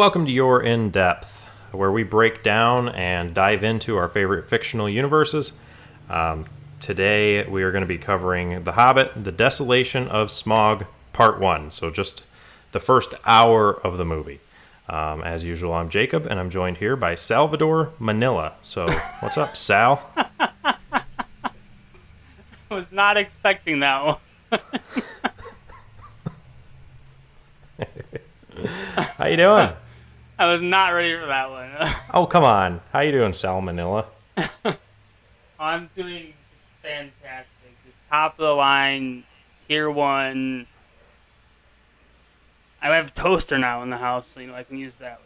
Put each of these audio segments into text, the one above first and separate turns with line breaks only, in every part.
welcome to Your In Depth, where we break down and dive into our favorite fictional universes. Today we are going to be covering The Hobbit, The Desolation of Smaug, Part 1. So just the first hour of the movie. As usual, I'm Jacob, and I'm joined here by Salvador Manila. So what's up, Sal?
I was not expecting that one.
How you doing?
I was not ready for that one.
Oh, come on. How you doing, Sal Manila?
I'm doing just fantastic. Just top of the line, tier 1. I have a toaster now in the house, so I can use that.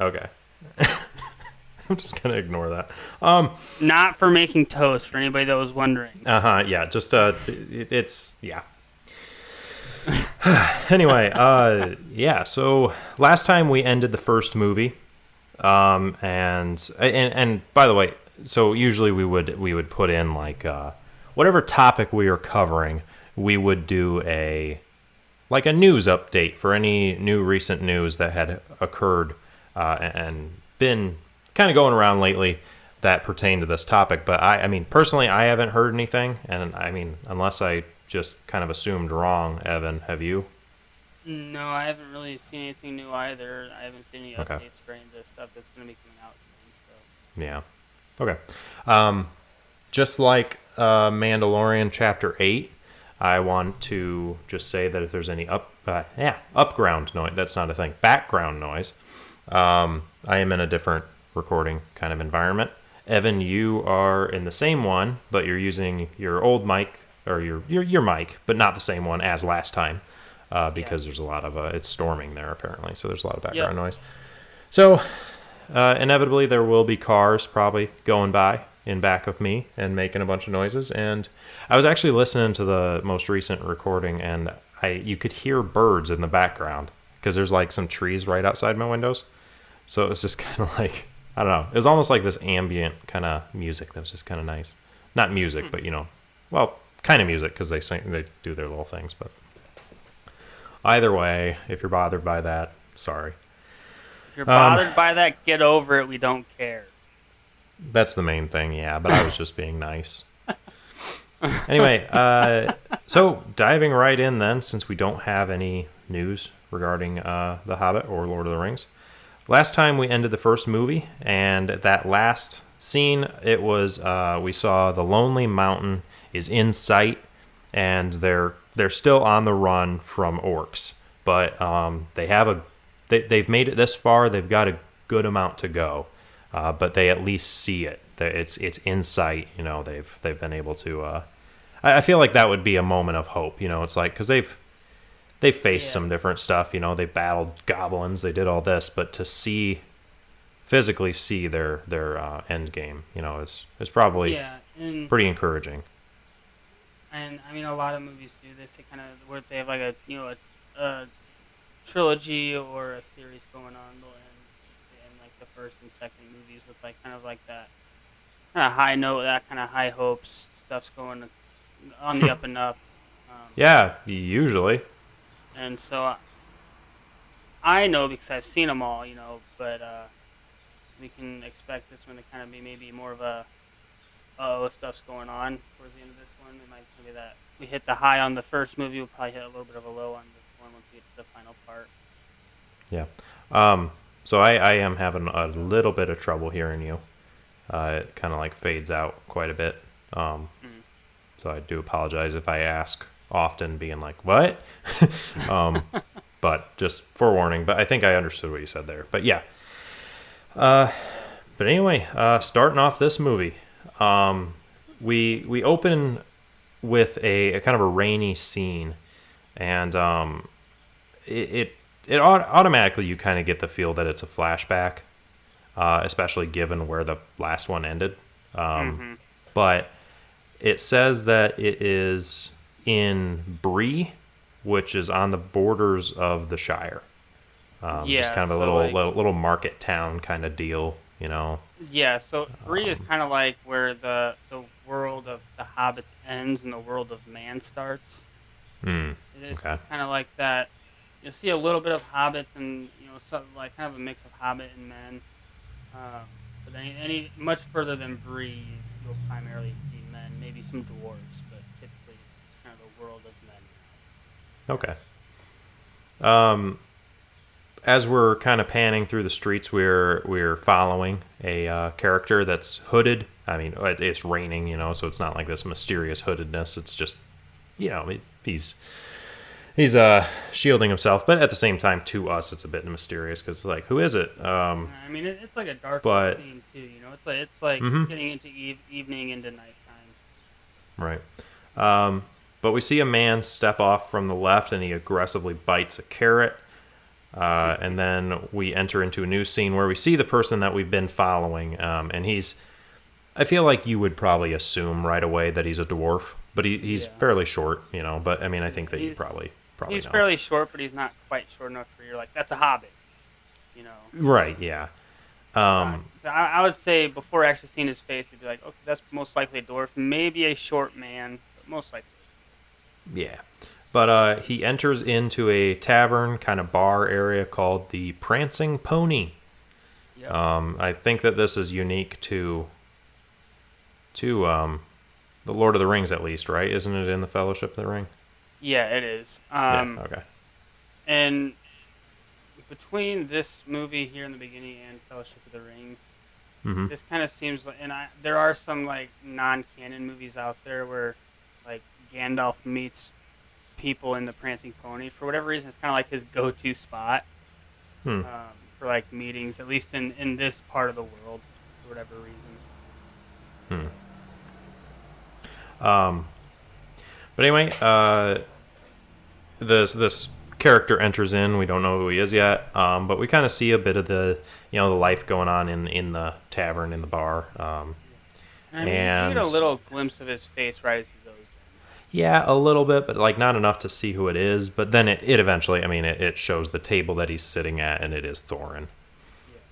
Okay. I'm just going to ignore that.
Not for making toast, for anybody that was wondering.
Yeah, just, it's, yeah. Anyway, yeah, so last time we ended the first movie, and by the way, so usually we would put in like, whatever topic we are covering, we would do a news update for any new recent news that had occurred, and been kind of going around lately that pertain to this topic. But I mean, personally, I haven't heard anything, and I mean, unless I just kind of assumed wrong. Evan, have you?
No, I haven't really seen anything new either. I haven't seen any updates for any of the stuff that's going to be coming out soon.
So. Yeah. Okay. Just like Mandalorian Chapter 8, I want to just say that if there's any upground noise, that's not a thing, background noise, I am in a different recording kind of environment. Evan, you are in the same one, but you're using your old mic, or your mic, but not the same one as last time, because there's a lot of it's storming there apparently, so there's a lot of background noise. So inevitably there will be cars probably going by in back of me and making a bunch of noises. And I was actually listening to the most recent recording, and you could hear birds in the background because there's like some trees right outside my windows. So it was just kind of like, I don't know, it was almost like this ambient kind of music that was just kind of nice. Not music, but well, kind of music, because they do their little things. But either way, if you're bothered by that, sorry.
If you're bothered by that, get over it. We don't care.
That's the main thing, yeah. But I was just being nice. Anyway, so diving right in then, since we don't have any news regarding The Hobbit or Lord of the Rings. Last time we ended the first movie, and that last scene, it was we saw the Lonely Mountain is in sight, and they're still on the run from orcs, but they've made it this far. They've got a good amount to go, but they at least see it. It's in sight. They've been able to. I feel like that would be a moment of hope. It's like, because they've faced some different stuff. They battled goblins. They did all this, but to physically see their end game, is probably pretty encouraging.
And I mean, a lot of movies do this. They kind of, where they have like a trilogy or a series going on, and like the first and second movies with kind of like that kind of high note, that kind of high hopes stuff's going on the up and up.
Yeah, usually.
And so I know, because I've seen them all, but we can expect this one to kind of be maybe more of a stuff's going on towards the end of this one. It might be that we hit the high on the first movie. We'll probably hit a little bit of a low on this one once we get to the final part.
Yeah. So I am having a little bit of trouble hearing you. It kind of like fades out quite a bit. So I do apologize if I ask often, being like, what? But just forewarning. But I think I understood what you said there. But yeah. But anyway, starting off this movie. We open with a kind of a rainy scene, and it automatically, you kind of get the feel that it's a flashback, especially given where the last one ended. But it says that it is in Bree, which is on the borders of the Shire. Just kind of a little market town kind of deal.
Yeah, so Bree is kind of like where the world of the Hobbits ends and the world of man starts. It's kind of like that you'll see a little bit of hobbits and some like kind of a mix of hobbit and men. Um, but then any much further than Bree, you'll primarily see men, maybe some dwarves, but typically it's kind of the world of men
Okay. Um, as we're kind of panning through the streets, we're following a character that's hooded. I mean, it's raining, so it's not like this mysterious hoodedness. It's just, he's shielding himself, but at the same time, to us, it's a bit mysterious because it's like, who is it?
now. I mean, it's like a dark
But
scene too. It's like
mhm,
getting into evening into nighttime.
right. But we see a man step off from the left, and he aggressively bites a carrot. And then we enter into a new scene where we see the person that we've been following, and I feel like you would probably assume right away that he's a dwarf, but he's
Yeah.
fairly short, But I mean, I think that you
He's
probably
he's
know.
fairly short, but he's not quite short enough where you're like, that's a hobbit. You know.
Right? Yeah.
I would say before actually seeing his face, you'd be like, okay, that's most likely a dwarf, maybe a short man, but most likely.
Yeah. But he enters into a tavern kind of bar area called the Prancing Pony.
Yep.
I think that this is unique to the Lord of the Rings, at least, right? Isn't it in the Fellowship of the Ring?
Yeah, it is.
Yeah. Okay.
And between this movie here in the beginning and Fellowship of the Ring,
Mm-hmm.
this kind of seems like, there are some like non-canon movies out there where like Gandalf meets people in the Prancing Pony. For whatever reason, it's kind of like his go-to spot
Hmm.
for like meetings, at least in this part of the world, for whatever reason.
But anyway, this character enters in. We don't know who he is yet, but we kind of see a bit of the the life going on in the tavern, in the bar.
I mean,
And
you get a little glimpse of his face right as he goes in.
yeah, a little bit, but like not enough to see who it is. But then it eventually, I mean, it shows the table that he's sitting at, and it is Thorin.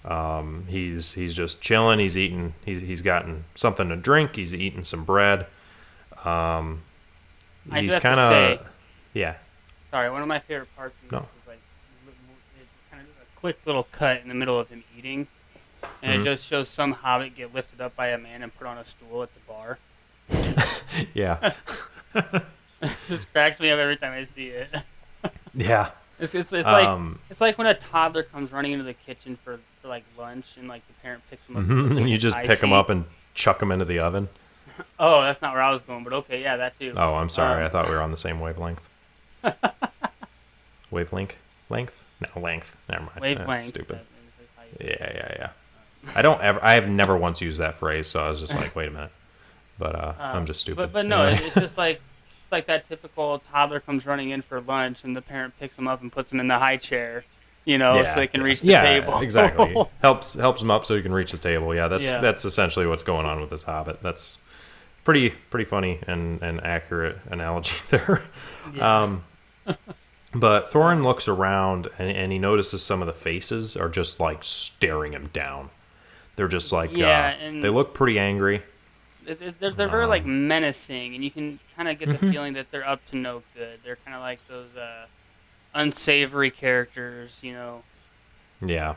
Yeah.
He's just chilling. He's eating. He's gotten something to drink. He's eating some bread.
I do
He's
have to
kind
say,
of yeah.
sorry, one of my favorite parts of this
No.
is like it kind of does a quick little cut in the middle of him eating, and it just shows some hobbit get lifted up by a man and put on a stool at the bar.
Yeah.
It just cracks me up every time I see it.
Yeah.
It's like when a toddler comes running into the kitchen for like lunch and like the parent picks him up.
And you just pick them up and chuck them into the oven.
Oh, that's not where I was going, but okay, yeah, that too.
Oh, I'm sorry. I thought we were on the same wavelength. Wavelength? Length? No, length. Never mind. That's
Wavelength.
stupid.
That is how you say it.
Yeah. I have never once used that phrase, so I was just like, wait a minute. But I'm just stupid.
But no,
Anyway.
it's just like it's like that typical toddler comes running in for lunch and the parent picks him up and puts him in the high chair, so they can reach the table.
Yeah, exactly. Helps him up so he can reach the table. Yeah,
Yeah.
that's essentially what's going on with this hobbit. That's pretty funny and accurate analogy there.
Yeah.
But Thorin looks around and he notices some of the faces are just like staring him down. They're just like
and
they look pretty angry.
they're very like menacing, and you can kind of get the feeling that they're up to no good. They're kind of like those unsavory characters,
Yeah.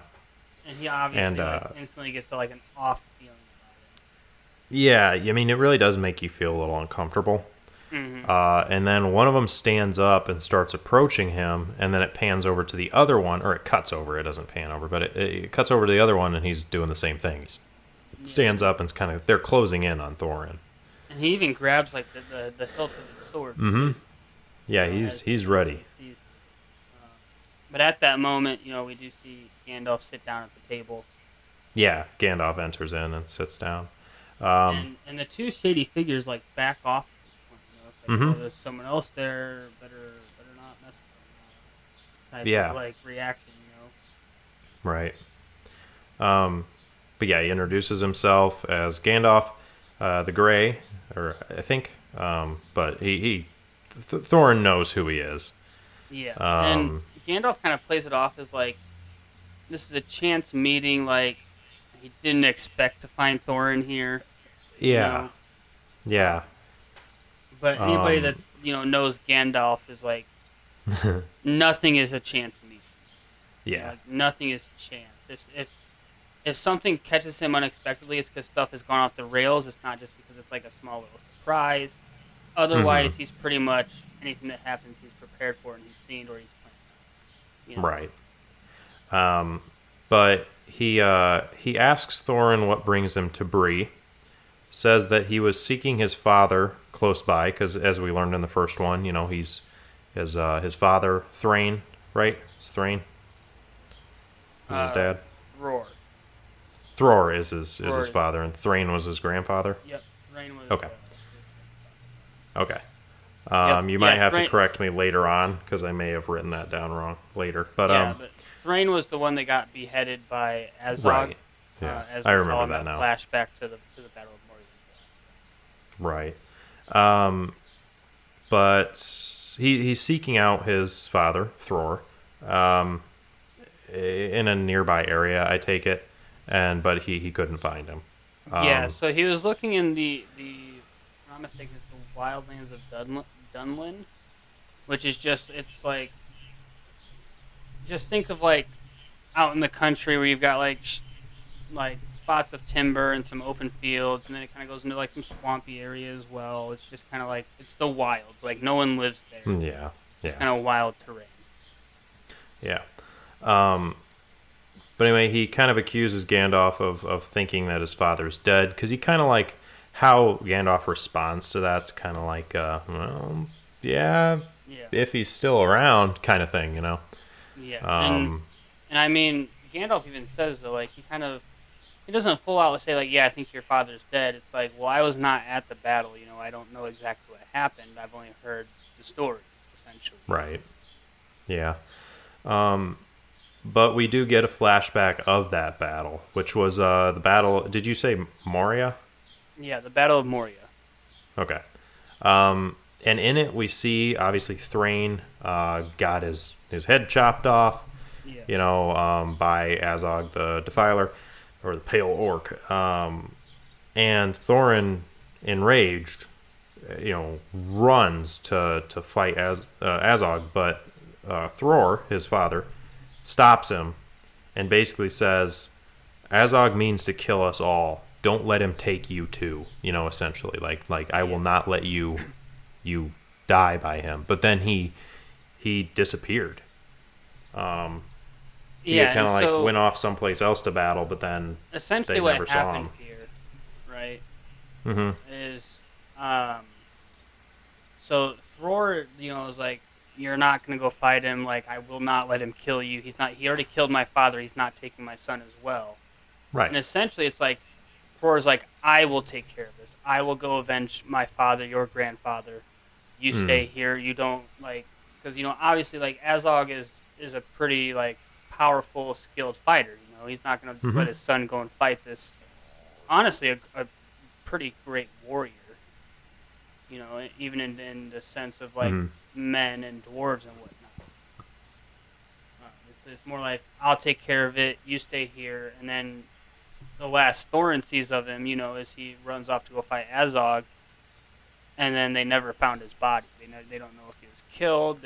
And he obviously
And,
instantly gets to like an off feeling about
Yeah, I mean, it really does make you feel a little uncomfortable.
it. Mm-hmm.
And then one of them stands up and starts approaching him, and then it pans over to the other one, or it cuts over. It doesn't pan over, but it cuts over to the other one, and he's doing the same thing. He stands up and they're closing in on Thorin.
And he even grabs like the hilt of his sword.
Mm-hmm. Yeah,
as
he's ready.
he sees this. But at that moment, we do see Gandalf sit down at the table.
Yeah, Gandalf enters in and sits down.
And the two shady figures like back off. It's like,
Mhm.
oh, there's someone else there. Better not mess with them. Type
Yeah.
of, like reaction.
Right. But yeah, he introduces himself as Gandalf the Grey, or I think. But Thorin knows who he is.
Yeah. And Gandalf kind of plays it off as like, this is a chance meeting. Like, he didn't expect to find Thorin here.
Yeah. Yeah.
But anybody that knows Gandalf is like, nothing is a chance meet.
Yeah.
Like nothing is chance. If something catches him unexpectedly, it's because stuff has gone off the rails. It's not just because it's like a small little surprise.
Mm-hmm.
Otherwise, he's pretty much anything that happens, he's prepared for and he's seen or he's planned.
Right. But he asks Thorin what brings him to Bree. Says that he was seeking his father close by because, as we learned in the first one, he's his father Thrain, right? It's Thrain. Is his dad?
Roar.
Thror is his
Roar.
father, and Thrain was his grandfather.
Yep. Thrain was.
Okay. Okay.
Yep.
You might have to correct me later on because I may have written that down wrong later. But
but Thrain was the one that got beheaded by Azog.
Right. Yeah,
as
I
we
remember
saw in
that now.
Flashback to the Battle of Moria.
Right. But he's seeking out his father, Thror, in a nearby area, I take it, but he couldn't find him.
So he was looking in if I'm not mistaken, it's the wildlands of Dunlin, which is it's like, just think of like out in the country where you've got like spots of timber and some open fields, and then it kind of goes into like some swampy area as well. It's just kind of like it's the wilds, like no one lives there.
Yeah,
it's kind of wild terrain.
Yeah. But anyway, he kind of accuses Gandalf of thinking that his father's dead because he kind of like how Gandalf responds to that's kind of like, well, yeah, if he's still around, kind of thing,
Yeah. And I mean, Gandalf even says though, like he doesn't full out say like, yeah, I think your father's dead. It's like, well, I was not at the battle, I don't know exactly what happened. I've only heard the stories, essentially.
Right. Yeah. But we do get a flashback of that battle, which was the battle. Did you say Moria?
Yeah, the Battle of Moria.
Okay. And in it, we see obviously Thrain got his head chopped off, by Azog the Defiler, or the Pale Orc. And Thorin, enraged, runs to fight Azog, but Thror, his father, stops him and basically says, Azog means to kill us all. Don't let him take you too, essentially. Like I will not let you die by him. But then he disappeared. He kind of went off someplace else to battle, but then
essentially
they never saw him.
Here, right?
Mm-hmm.
Is so Thror, is like, you're not gonna go fight him. Like, I will not let him kill you. He already killed my father. He's not taking my son as well.
Right.
And essentially, it's like Thror's like, I will take care of this. I will go avenge my father, your grandfather. You stay here. You don't because obviously like Azog is a pretty like powerful, skilled fighter. He's not gonna just let his son go and fight this. Honestly, a pretty great warrior. Even in the sense of like men and dwarves and whatnot. It's more like, I'll take care of it. You stay here, and then the last Thorin sees of him, is he runs off to go fight Azog, and then they never found his body. They don't know if he was killed.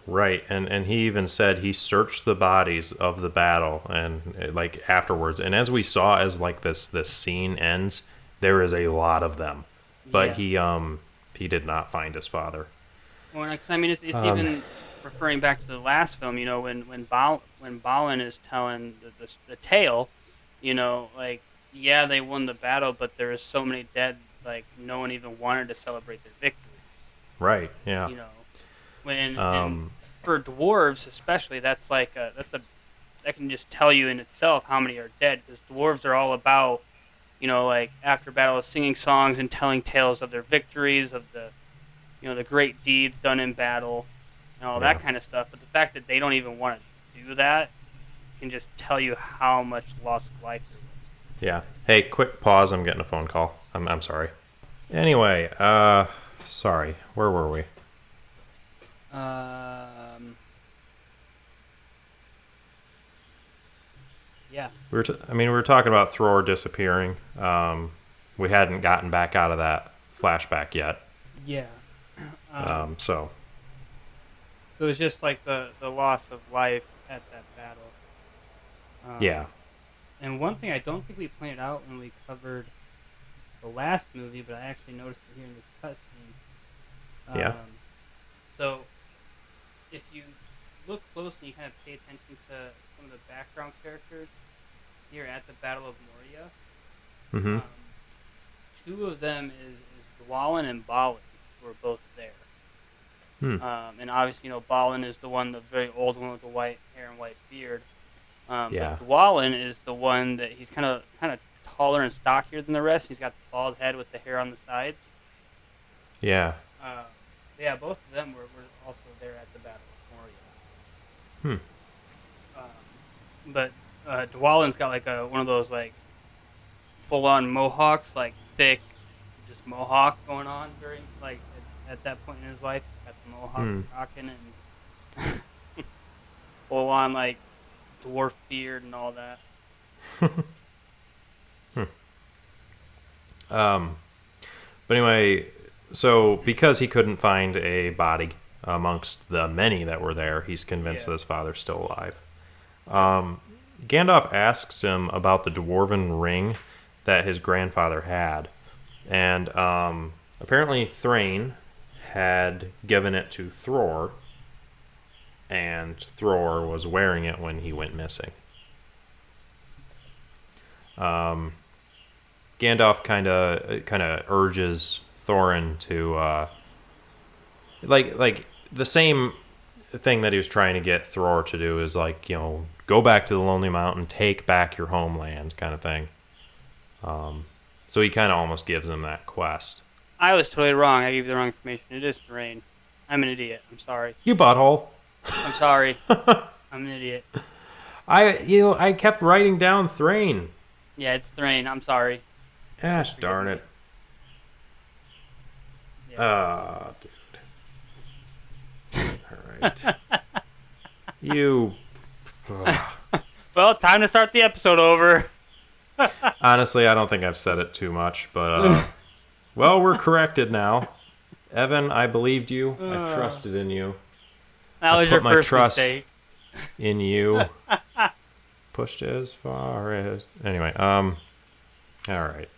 Right, and he even said he searched the bodies of the battle and like afterwards. And as we saw, as like this scene ends, there is a lot of them, but he did not find his father.
Well, it's even referring back to the last film. When Balin is telling the tale, they won the battle, but there is so many dead. Like, no one even wanted to celebrate their victory.
Right. Yeah.
And for dwarves especially, that can just tell you in itself how many are dead, because dwarves are all about, after battle, singing songs and telling tales of their victories, of the great deeds done in battle, and all that kind of stuff. But the fact that they don't even want to do that can just tell you how much loss of life there was.
Yeah. Hey, quick pause. I'm getting a phone call. I'm sorry. Anyway, sorry. Where were we?
Yeah.
We were talking about Thror disappearing. We hadn't gotten back out of that flashback yet.
Yeah.
So.
So it's just like the loss of life at that battle.
Yeah.
Um, and one thing I don't think we pointed out when we covered the last movie, but I actually noticed it here in this cutscene.
Yeah.
So if you look closely, and you kind of pay attention to some of the background characters here at the Battle of Moria.
Mm-hmm.
Two of them is Dwalin and Balin, who are both there.
Hmm.
And obviously, Balin is the one, the very old one with the white hair and white beard.
Yeah.
But Dwalin is the one that he's kind of taller and stockier than the rest. He's got the bald head with the hair on the sides.
Yeah.
Yeah, both of them were also there at the Battle of
Hmm.
Moria. But Dwalin's got like one of those like full-on mohawks, like thick, just mohawk going on during like at that point in his life. He's got the mohawk rocking and full-on like dwarf beard and all that.
But anyway, so because he couldn't find a body amongst the many that were there, he's convinced that his father's still alive. Gandalf asks him about the dwarven ring that his grandfather had. And apparently Thrain had given it to Thror, and Thror was wearing it when he went missing. Gandalf kind of urges Thorin to like the same thing that he was trying to get Thror to do is like, go back to the Lonely Mountain, take back your homeland, kind of thing. So he kind of almost gives him that quest.
I was totally wrong. I gave you the wrong information. It is Thrain. I'm an idiot. I'm sorry.
You butthole.
I'm sorry. I'm an idiot.
I kept writing down Thrain.
Yeah, it's Thrain. I'm sorry.
Gosh darn it.
Yeah.
Dude. All right. You.
Well, time to start the episode over.
Honestly, I don't think I've said it too much, but well, we're corrected now. Evan, I believed you. I trusted in you.
That was your first mistake.
In you. Pushed as far as. Anyway, all right.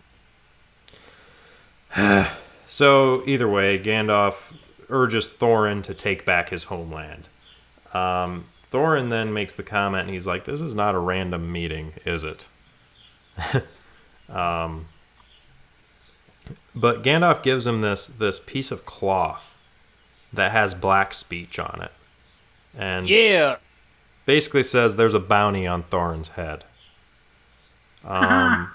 So either way, Gandalf urges Thorin to take back his homeland. Thorin then makes the comment, and he's like, "This is not a random meeting, is it?" But Gandalf gives him this piece of cloth that has black speech on it, and basically says there's a bounty on Thorin's head. Yeah.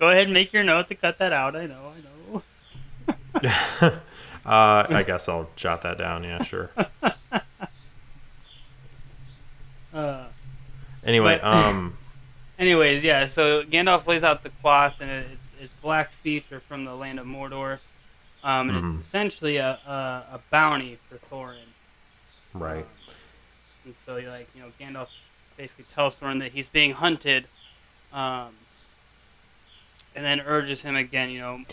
Go ahead and make your note to cut that out. I know.
I guess I'll jot that down. Yeah, sure. Anyway,
Anyways, yeah. So Gandalf lays out the cloth, and it's black speech or from the land of Mordor, and it's essentially a bounty for Thorin.
Right.
And so, Gandalf basically tells Thorin that he's being hunted, and then urges him again.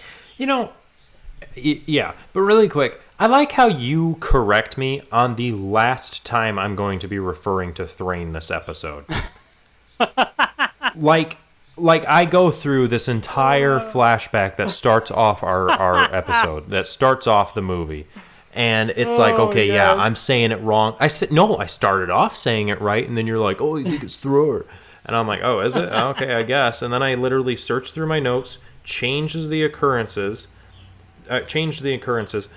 Yeah, but really quick, I like how you correct me on the last time I'm going to be referring to Thrain this episode. like I go through this entire flashback that starts off our episode, that starts off the movie. And it's like, okay, yeah, I'm saying it wrong. I started off saying it right, and then you're like, oh, you think it's Thror. And I'm like, oh, is it? Okay, I guess. And then I literally searched through my notes, changed the occurrences,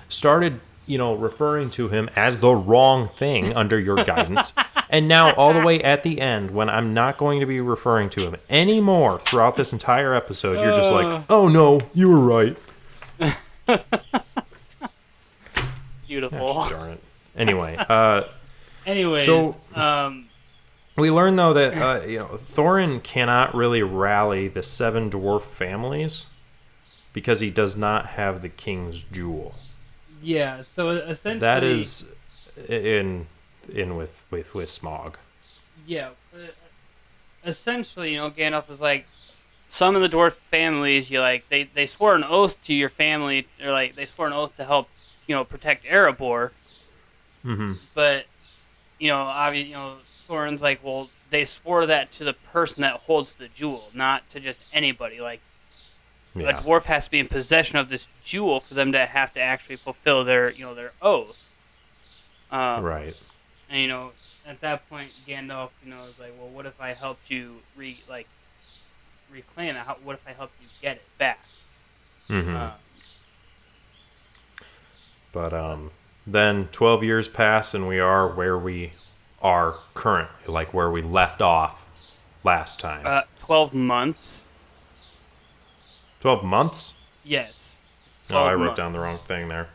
started, referring to him as the wrong thing under your guidance. And now all the way at the end, when I'm not going to be referring to him anymore throughout this entire episode, you're just like, oh no, you were right.
Beautiful.
Gosh, darn it. Anyway,
Anyways,
so we learn though that Thorin cannot really rally the 7 dwarf families because he does not have the king's jewel.
Yeah, so essentially
that is in with Smaug.
Yeah, essentially, Gandalf was like, some of the dwarf families, you like they swore an oath to your family, or like they swore an oath to help, protect Erebor.
Mm-hmm.
But obviously, Thorin's like, well, they swore that to the person that holds the jewel, not to just anybody. Like, a dwarf has to be in possession of this jewel for them to have to actually fulfill their oath.
Right.
And at that point, Gandalf, is like, well, what if I helped you reclaim it? What if I helped you get it back?
Mm-hmm. But then 12 years pass, and we are where we are currently, like where we left off last time.
12 months.
12 months?
Yes.
Oh, I wrote down the wrong thing there.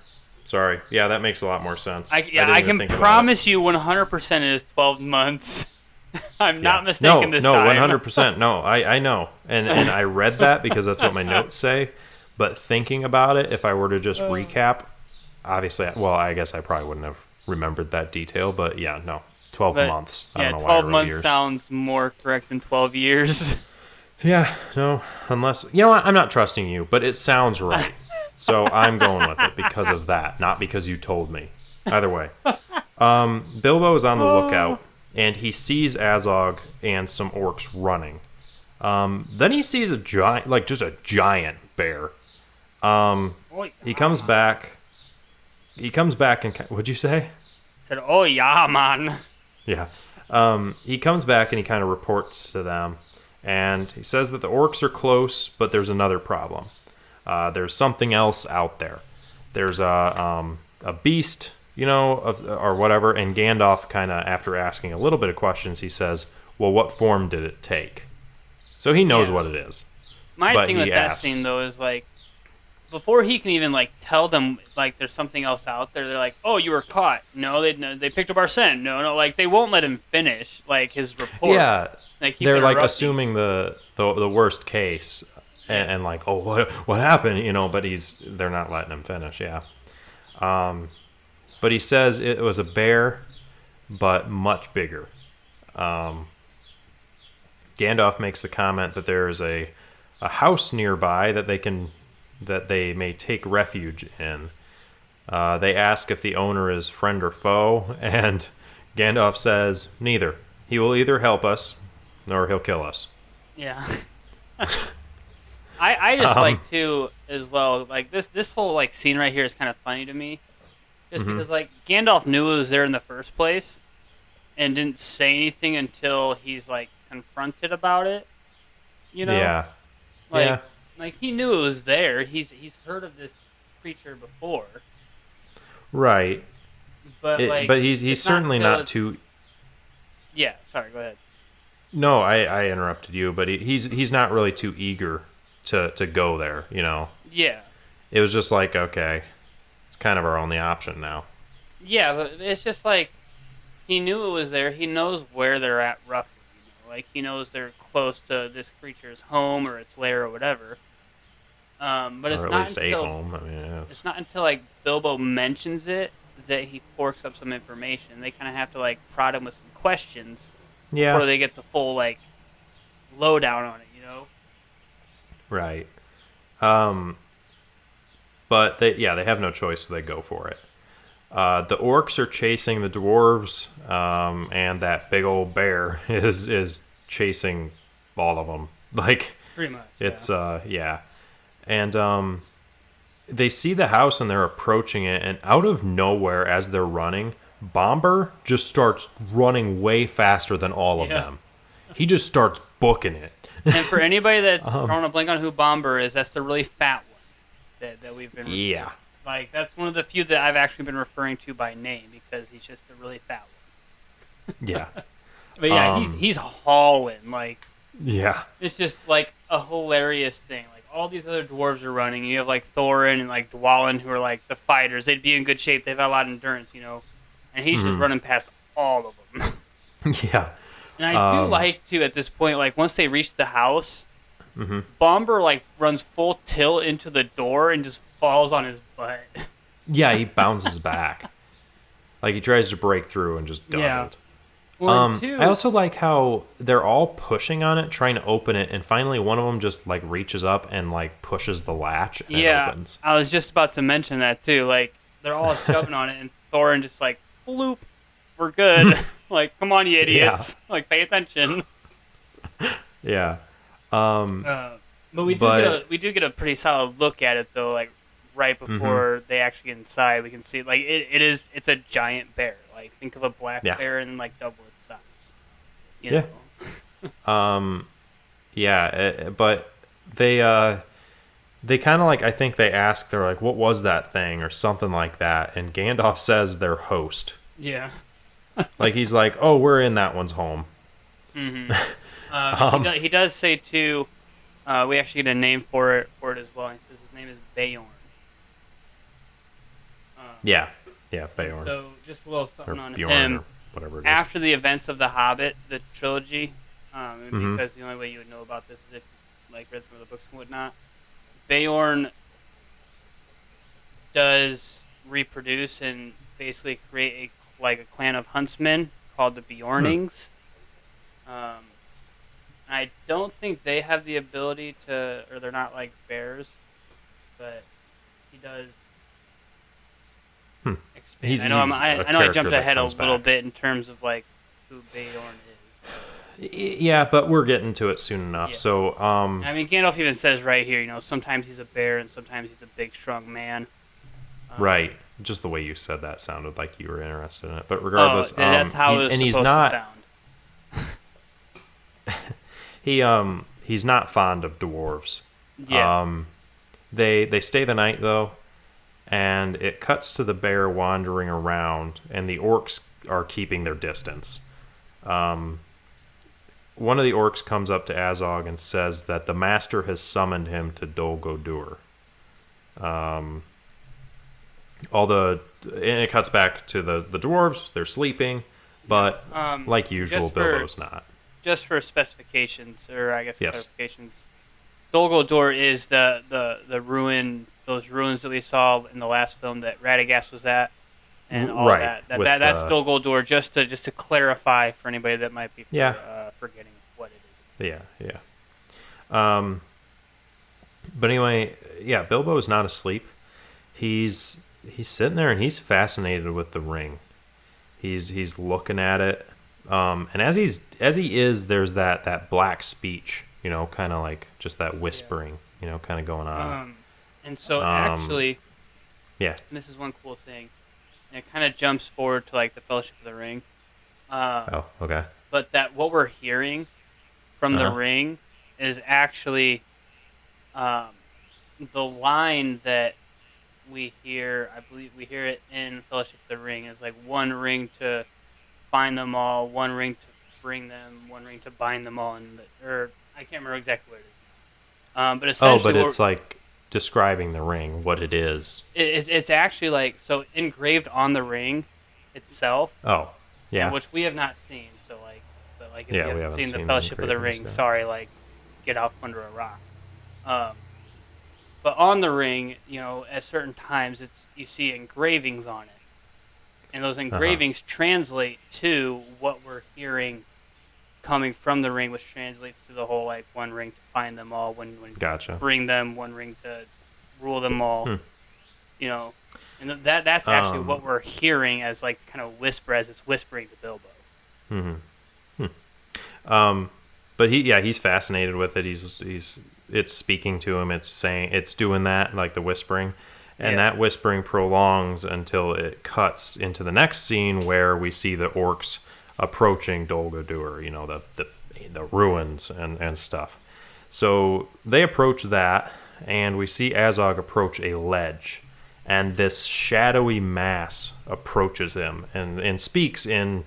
Sorry. Yeah, that makes a lot more sense.
I can promise you 100% it is 12 months. I'm not mistaken this time.
No, 100%. No, I know. And I read that because that's what my notes say. But thinking about it, if I were to just recap, obviously, well, I guess I probably wouldn't have remembered that detail. But yeah, no, 12 months. I don't know
12
why
months
years.
Sounds more correct than 12 years.
Yeah, no, unless... You know what? I'm not trusting you, but it sounds right. So I'm going with it because of that, not because you told me. Either way. Bilbo is on the lookout, and he sees Azog and some orcs running. Then he sees a giant, like just a giant bear. He comes back. He comes back and... What'd you say?
I said, oh yeah, man.
Yeah. He comes back and he kind of reports to them. And he says that the orcs are close, but there's another problem. There's something else out there. There's a beast, or whatever. And Gandalf kind of, after asking a little bit of questions, he says, well, what form did it take? So he knows what it is.
My thing with that scene, though, is like, before he can even like tell them like there's something else out there, they're like, "Oh, you were caught." No, they picked up our scent. No, like they won't let him finish like his report.
Yeah, they're like assuming the worst case, and like, "Oh, what happened?" But they're not letting him finish. Yeah, but he says it was a bear, but much bigger. Gandalf makes the comment that there's a house nearby that they may take refuge in. They ask if the owner is friend or foe, and Gandalf says, neither. He will either help us, or he'll kill us.
Yeah. I just like, too, as well, like, this whole, like, scene right here is kind of funny to me. Just because, like, Gandalf knew it was there in the first place, and didn't say anything until he's, like, confronted about it.
Yeah.
Like, he knew it was there. He's heard of this creature before.
Right.
But
he's certainly not too...
Yeah, sorry, go ahead.
No, I interrupted you, but he's not really too eager to go there,
Yeah.
It was just like, okay, it's kind of our only option now.
Yeah, but it's just like, he knew it was there. He knows where they're at roughly. Like, he knows they're close to this creature's home or its lair or whatever. But it's
or at
not
least
until,
a home. I mean,
it's not until, like, Bilbo mentions it that he forks up some information. They kind of have to, like, prod him with some questions before they get the full, like, lowdown on it,
Right. But they have no choice, so they go for it. The orcs are chasing the dwarves, and that big old bear is chasing all of them. Like,
pretty much.
It's and they see the house and they're approaching it, and out of nowhere, as they're running, Bomber just starts running way faster than all of them. He just starts booking it.
And for anybody that's throwing a blank on who Bomber is, that's the really fat one that we've been.
Yeah.
Like, that's one of the few that I've actually been referring to by name because he's just a really fat one.
Yeah.
But yeah, he's hauling. Like,
yeah.
It's just like a hilarious thing. Like, all these other dwarves are running. You have like Thorin and like Dwalin, who are like the fighters. They'd be in good shape. They've got a lot of endurance, And he's just running past all of them.
Yeah.
And I do like to, at this point, like once they reach the house, Bomber like runs full tilt into the door and just falls on his butt.
Yeah, he bounces back. Like he tries to break through and just doesn't.
Well, and
I
two,
also like how they're all pushing on it, trying to open it, and finally one of them just like reaches up and like pushes the latch, and it
yeah,
opens.
I was just about to mention that too. Like they're all shoving on it, and Thorin just like bloop, we're good. Like, come on, you
Yeah,
idiots! Like, pay attention.
yeah. Um,
Uh, but we do get
but
a pretty solid look at it though. Like right
hmm
before they actually get inside, we can see like it's a giant bear. Like think of a black
yeah,
bear and like double its size. You
yeah,
know.
yeah. But they kind of like I think they ask, they're like, "What was that thing?" or something like that, and Gandalf says their host.
Yeah.
Like he's like, "Oh, we're in that one's home."
Mm-hmm.
Um,
He does say too. We actually get a name for it as well. He says his name is Beorn.
yeah, yeah, Beorn
So just a little
or
something on
Bjorn
him.
or whatever it is.
After the events of the Hobbit, the trilogy,
Mm-hmm.
because the only way you would know about this is if you like read some of the books and whatnot. Beorn does reproduce and basically create a clan of huntsmen called the
Hmm.
Beornings. Um, I don't think they have the ability to, or they're not like bears, but he does
Hmm.
expand. I know
He's a
I know I
character
jumped
that
ahead a
comes
little
back.
bit in terms of like who Beorn is.
Yeah, but we're getting to it soon enough.
Yeah.
So,
I mean, Gandalf even says right here, sometimes he's a bear and sometimes he's a big, strong man. Um,
right, just the way you said that sounded like you were interested in it. But
oh,
regardless,
that's how it was
he's
supposed to
not
sound.
he's not fond of dwarves.
Yeah.
They stay the night though, and it cuts to the bear wandering around, and the orcs are keeping their distance. One of the orcs comes up to Azog and says that the master has summoned him to Dol Guldur. And it cuts back to the dwarves. They're sleeping, but like usual,
Just for
Bilbo's not.
just for specifications, or I guess
Yes.
clarifications, Dol Guldur is the ruin, those ruins that we saw in the last film that Radagast was at, and all
Right,
that.
with,
That's Dol Guldur. Just to clarify for anybody that might be
Yeah.
forgetting what it is.
Yeah, yeah. But anyway, yeah, Bilbo's not asleep. He's sitting there and he's fascinated with the ring. He's looking at it. And as he is, there's that black speech, kind of like just that whispering, kind of going on.
And so
Um,
actually,
Yeah.
this is one cool thing. And it kind of jumps forward to like the Fellowship of the Ring.
Oh, okay.
But that what we're hearing from the
Uh-huh.
ring is actually the line that we hear. I believe we hear it in Fellowship of the Ring. Is like one ring to find them all, one ring to bring them, one ring to bind them all, or I can't remember exactly what it is. But
Oh,
essentially,
but it's like describing the ring, what it is.
it's actually like so engraved on the ring itself,
Oh, yeah.
and which we have not seen. So like, but like if
Yeah,
you
we
haven't
haven't
seen the
seen the
Fellowship of the
engravings
Ring,
yet.
sorry, like get off under a rock. Um, but on the ring, at certain times, you see engravings on it, and those engravings translate to what we're hearing coming from the ring, which translates to the whole like one ring to find them all, one
Gotcha.
bring them, one ring to rule them all.
Hmm.
And that's actually
Um,
what we're hearing as like kind of whisper as it's whispering to Bilbo.
But he's fascinated with it. It's speaking to him. It's saying, it's doing that, like the whispering. And
Yeah.
that whispering prolongs until it cuts into the next scene where we see the orcs approaching Dol Guldur, the ruins and stuff. So they approach that, and we see Azog approach a ledge. And this shadowy mass approaches him and speaks in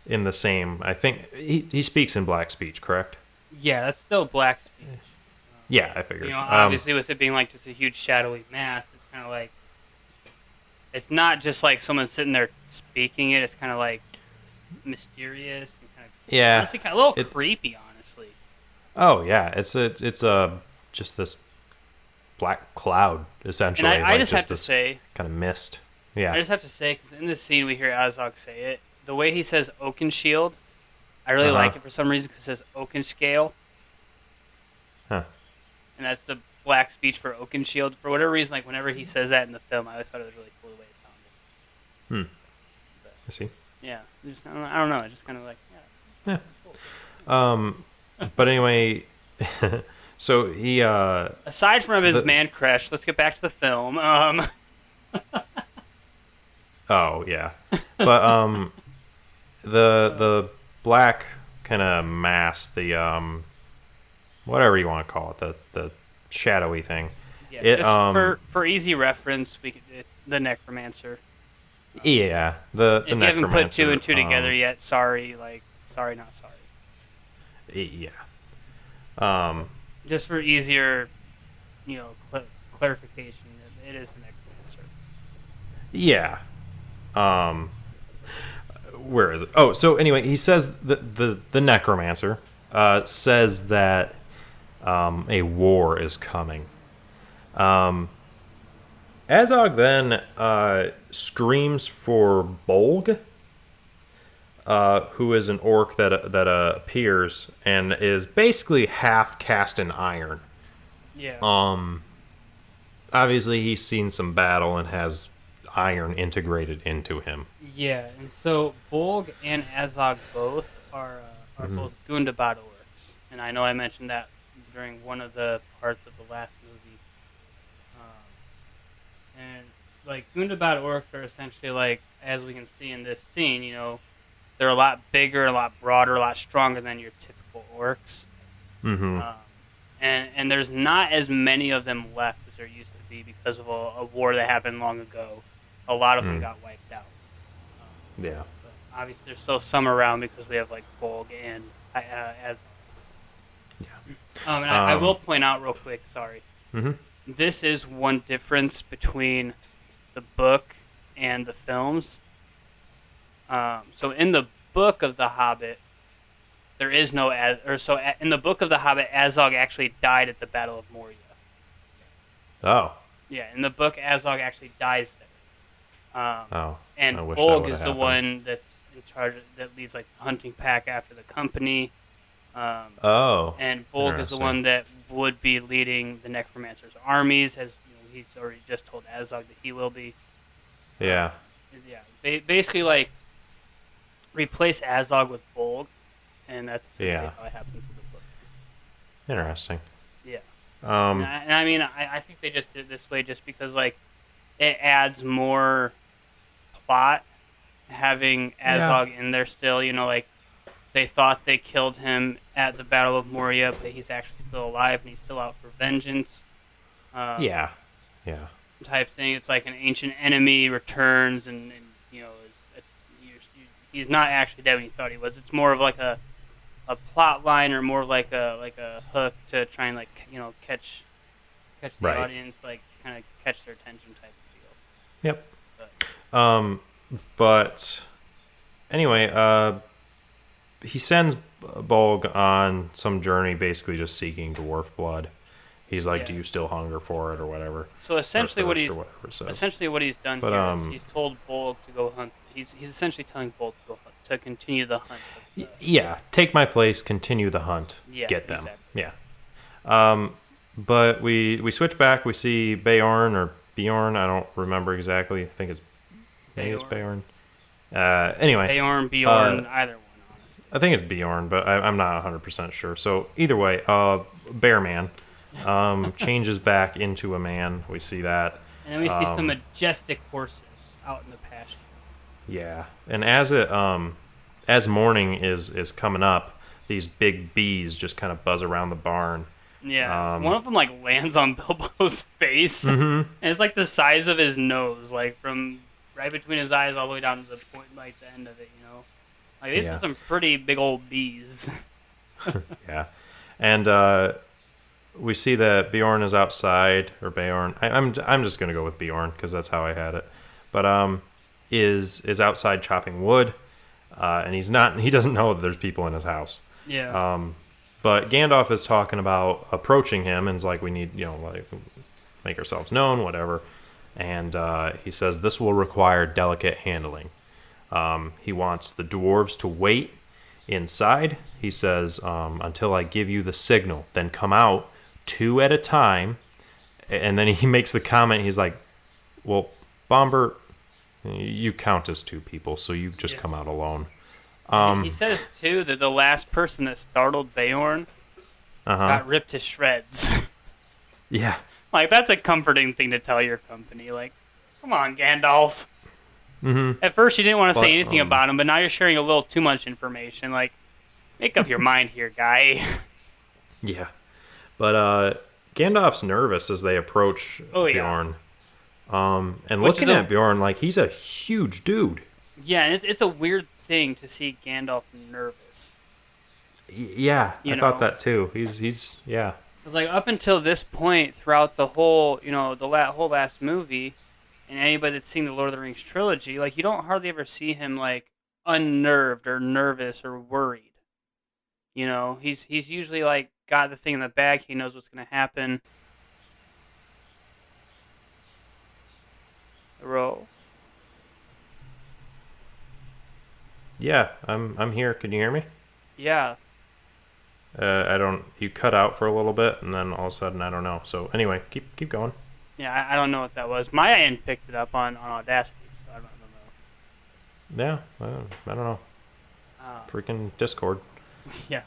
the same, I think, he speaks in black speech, correct?
Yeah, that's still black speech.
Yeah, I figured.
Obviously with it being like just a huge shadowy mass, it's kind of like it's not just like someone sitting there speaking it. It's kind of like mysterious and kind of
Yeah.
honestly kind of a little creepy, honestly.
Oh yeah, it's just this black cloud essentially.
And I
like
just have to
this
say,
kind of mist. Yeah.
I just have to say, because in this scene we hear Azog say it, the way he says Oakenshield I really like it for some reason because it says Oakenscale.
Huh.
And that's the black speech for Oakenshield. For whatever reason, like whenever he says that in the film, I always thought it was really cool the way it sounded. But,
I see.
Yeah. I don't know. It's just kind of like,
yeah. But anyway, so he
aside from his man crush, let's get back to the film.
Oh yeah, but the black kind of mass, the whatever you want to call it, the shadowy thing.
Yeah, just for easy reference, the necromancer.
Yeah, the
if you haven't put two and two together yet, sorry, not sorry.
Yeah.
Just for easier, clarification, it is the necromancer.
Yeah. Where is it? Oh, so anyway, he says the necromancer says that a war is coming. Azog then screams for Bolg, who is an orc that appears and is basically half cast in iron.
Yeah.
Obviously, he's seen some battle and has iron integrated into him.
Yeah, and so Bolg and Azog both are both Gundabad orcs, and I know I mentioned that during one of the parts of the last movie. And like Gundabad orcs are essentially like, as we can see in this scene, they're a lot bigger, a lot broader, a lot stronger than your typical orcs.
Mm-hmm.
And there's not as many of them left as there used to be because of a war that happened long ago. A lot of them got wiped out.
Yeah.
But obviously, there's still some around because we have like Bolg and Azog.
Yeah.
And I will point out real quick. Sorry.
Mm-hmm.
This is one difference between the book and the films. So in the book of the Hobbit, there is no in the book of the Hobbit, Azog actually died at the Battle of Moria.
Oh.
Yeah, in the book, Azog actually dies there. And
I wish
Bolg is
that
the
happened.
one that's in charge that leads like the hunting pack after the company. And Bolg is the one that would be leading the Necromancer's armies, as he's already just told Azog that he will be.
Yeah.
Basically, like, replace Azog with Bolg, and that's essentially how it happens in the book.
Interesting.
Yeah. And I mean, I think they just did it this way just because, like, it adds more plot having Azog in there still. Like, they thought they killed him at the Battle of Moria, but he's actually still alive and he's still out for vengeance.
Yeah.
Type thing. It's like an ancient enemy returns and he's not actually dead when you thought he was. It's more of like a plot line or more like a hook to try and like catch the audience, like kind of catch their attention type of deal.
Yep. But anyway, he sends Bolg on some journey, basically just seeking dwarf blood. He's like, "Do you still hunger for it, or whatever?"
So essentially, what he's done here is he's told Bolg to go hunt. He's essentially telling Bolg to go hunt, to continue the hunt.
Take my place, continue the hunt, get them.
Exactly.
Yeah. But we switch back. We see Beorn. I don't remember exactly. I think it's Beorn. Anyway.
Beorn, either one, honestly.
I think it's Beorn, but I'm not 100% sure. So either way, Bear Man changes back into a man. We see that.
And then we see some majestic horses out in the pasture.
Yeah. And as morning is coming up, these big bees just kind of buzz around the barn.
Yeah, one of them like lands on Bilbo's face, and it's like the size of his nose, like from right between his eyes all the way down to the point, like the end of it. Like these are some pretty big old bees.
Yeah, and we see that Beorn is outside, or Beorn. I'm just gonna go with Beorn because that's how I had it. But is outside chopping wood, and he doesn't know that there's people in his house.
Yeah.
But Gandalf is talking about approaching him, and is like, we need, make ourselves known, whatever. And he says this will require delicate handling. He wants the dwarves to wait inside. He says, until I give you the signal, then come out 2 at a time. And then he makes the comment, he's like, well, Bomber, you count as 2 people, so you just come out alone.
He says, too, that the last person that startled Beorn got ripped to shreds.
Yeah.
Like, that's a comforting thing to tell your company. Like, come on, Gandalf. Mm-hmm. At first, you didn't want to say anything about him, but now you're sharing a little too much information. Like, make up your mind here, guy.
Yeah. But Gandalf's nervous as they approach Beorn. And looking at Beorn, like, he's a huge dude.
Yeah, and it's a weird thing to see Gandalf nervous.
Yeah, I thought that too. He's yeah.
Because, like, up until this point, throughout the whole, whole last movie, and anybody that's seen the Lord of the Rings trilogy, like, you don't hardly ever see him, like, unnerved or nervous or worried. He's usually, like, got the thing in the bag. He knows what's going to happen. Roll.
Yeah, I'm here. Can you hear me?
Yeah.
You cut out for a little bit, and then all of a sudden, I don't know. So anyway, keep going.
Yeah, I don't know what that was. My end picked it up on Audacity, so I don't know.
Yeah, I don't know. Freaking Discord.
Yeah.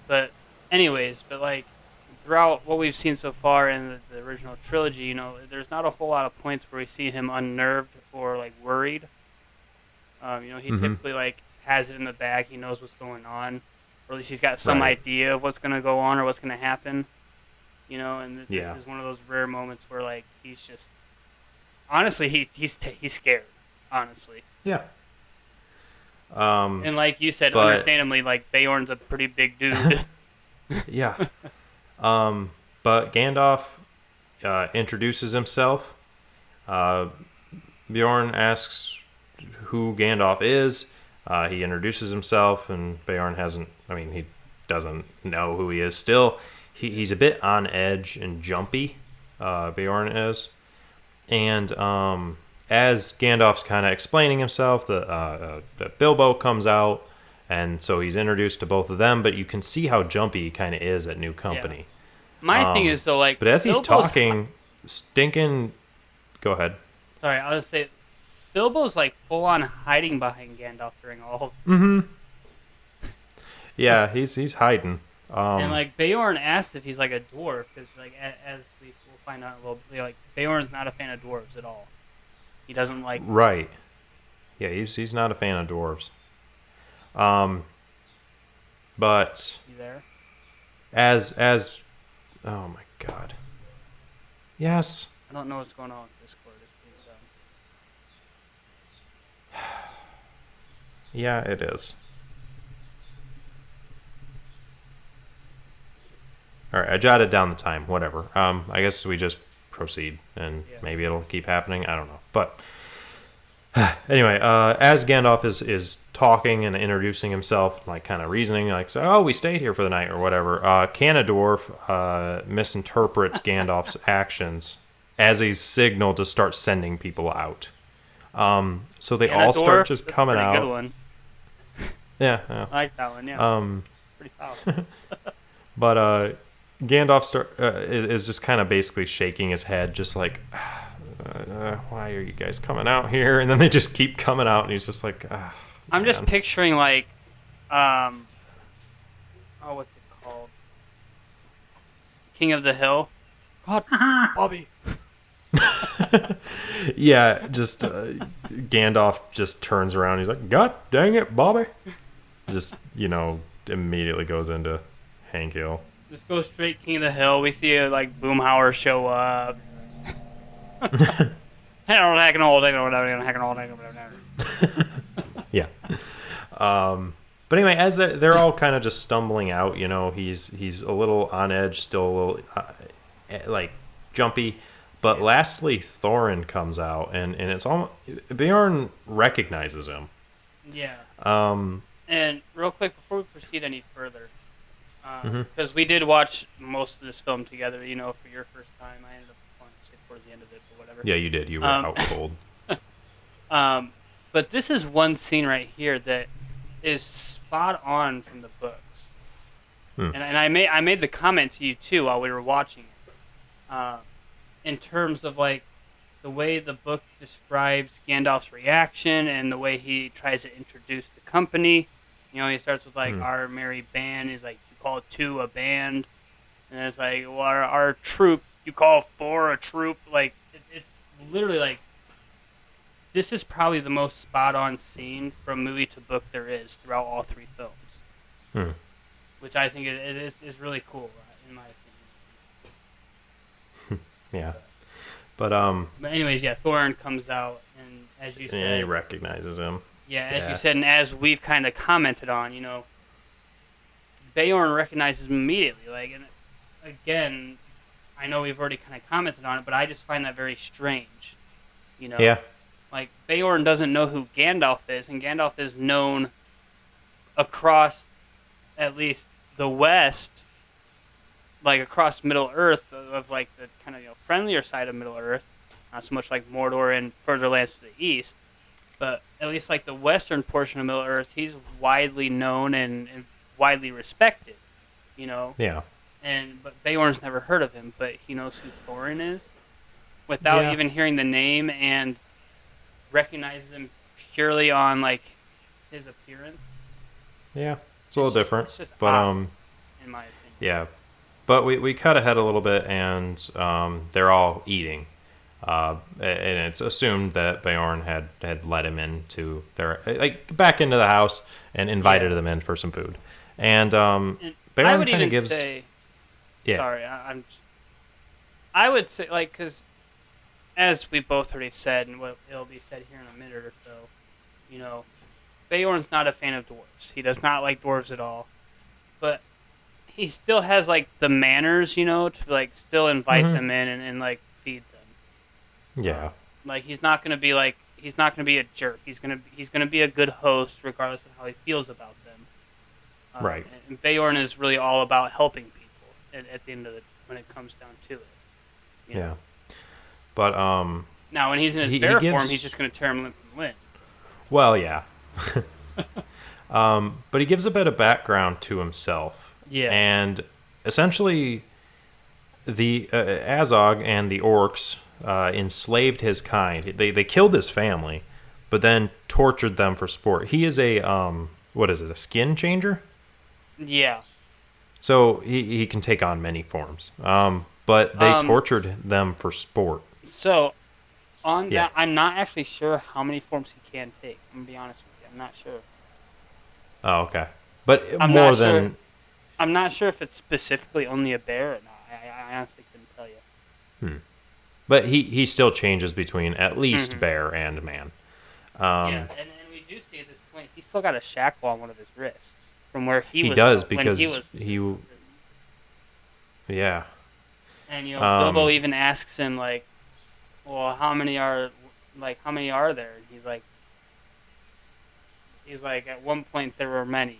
But anyways, like, throughout what we've seen so far in the original trilogy, there's not a whole lot of points where we see him unnerved or, like, worried. He typically, like, has it in the bag. He knows what's going on. Or at least he's got some idea of what's going to go on or what's going to happen. And this is one of those rare moments where, like, he's just... Honestly, he's scared. Honestly.
Yeah.
And like you said, understandably, like, Beorn's a pretty big dude.
Yeah. But Gandalf introduces himself. Beorn asks who Gandalf is. He introduces himself, and Beorn he doesn't know who he is still. He's a bit on edge and jumpy, Beorn is. And as Gandalf's kind of explaining himself, the Bilbo comes out, and so he's introduced to both of them, but you can see how jumpy he kind of is at new company.
Yeah. My thing is, though, like...
But as he's talking, stinking... Go ahead.
Sorry, I was going to say, Bilbo's, like, full-on hiding behind Gandalf during all...
Mm-hmm. Yeah, he's hiding.
And, like, Beorn asked if he's, like, a dwarf, because, like, as we'll find out a little bit, like, Beorn's not a fan of dwarves at all. He doesn't like...
Right. Yeah, he's not a fan of dwarves. But...
You there?
As... Oh, my God. Yes.
I don't know what's going on with Discord.
Yeah, it is. All right, I jotted down the time. Whatever. I guess we just proceed, and maybe it'll keep happening. I don't know. But anyway, as Gandalf is talking and introducing himself, like kind of reasoning, like, so, we stayed here for the night or whatever, Ganondorf misinterprets Gandalf's actions as a signal to start sending people out. So they all start just coming out.
Good one.
Yeah.
I like that one. Yeah. Pretty foul.
But Gandalf is just kind of basically shaking his head, just like, why are you guys coming out here? And then they just keep coming out, and he's just like,
I'm just picturing, like, what's it called? King of the Hill. God, Bobby.
Yeah, just Gandalf just turns around. He's like, God dang it, Bobby. Just, immediately goes into Hank Hill.
Just go straight King of the Hill. We see like Boomhauer show up.
Yeah. But anyway, as they're all kind of just stumbling out, he's a little on edge, still a little like jumpy. But lastly, Thorin comes out, and it's almost Beorn recognizes him.
Yeah. And real quick before we proceed any further, because we did watch most of this film together, for your first time. I ended up falling asleep towards the end of it, but whatever.
Yeah, you did. You were out cold.
But this is one scene right here that is spot on from the books.
Hmm.
And I made the comment to you too while we were watching it. In terms of like the way the book describes Gandalf's reaction and the way he tries to introduce the company. You know, he starts with like our merry band. He's like, you call two a band, and it's like, well, our troop, you call four a troop. Like it's literally like this is probably the most spot on scene from movie to book there is throughout all three films,
Hmm.
which I think is really cool in my opinion.
Yeah. But
But anyways, yeah, Thorin comes out, and as you said,
he recognizes him.
yeah, as you said, and as we've kind of commented on, you know, Beorn recognizes him immediately. Like, and again, I know we've already kind of commented on it, but I just find that very strange. You know,
Yeah.
like Beorn doesn't know who Gandalf is, and Gandalf is known across at least the West, like across Middle Earth, of like the kind of friendlier side of Middle Earth, not so much like Mordor and further lands to the east, but at least like the western portion of Middle Earth, he's widely known and widely respected, you know.
Yeah.
But Beorn's never heard of him, but he knows who Thorin is, without even hearing the name, and recognizes him purely on like his appearance.
Yeah. It's a little different.
It's just
but
odd, in my opinion.
yeah. But we cut ahead a little bit, and they're all eating. And it's assumed that Beorn had let him into back into the house and invited them in for some food. And Beorn kind of gives.
Say,
yeah.
Sorry, I would say, like, because as we both already said, and what it'll be said here in a minute or so, you know, Beorn's not a fan of dwarves. He does not like dwarves at all. But he still has like the manners, you know, to like still invite them in and like feed them.
Yeah.
Like he's not gonna be a jerk. He's gonna be a good host regardless of how he feels about them.
Right.
And Beorn is really all about helping people at the end of when it comes down to it. You know?
Yeah. But
now when he's in his bear form, he's just gonna tear him limb from limb.
Well, yeah. But he gives a bit of background to himself.
Yeah.
And essentially, the Azog and the Orcs enslaved his kind. They killed his family, but then tortured them for sport. He is a what is it? A skin changer?
Yeah.
So he can take on many forms. But they tortured them for sport.
So on that, I'm not actually sure how many forms he can take. I'm gonna be honest with you. I'm not sure.
Oh, okay. But
I'm not sure if it's specifically only a bear or not. I honestly couldn't tell you.
But he still changes between at least bear and man.
And we do see at this point he's still got a shackle on one of his wrists from where he was.
He does
when
because
he
yeah.
And Bilbo even asks him like, "Well, how many are there?" And he's like, "At one point there were many."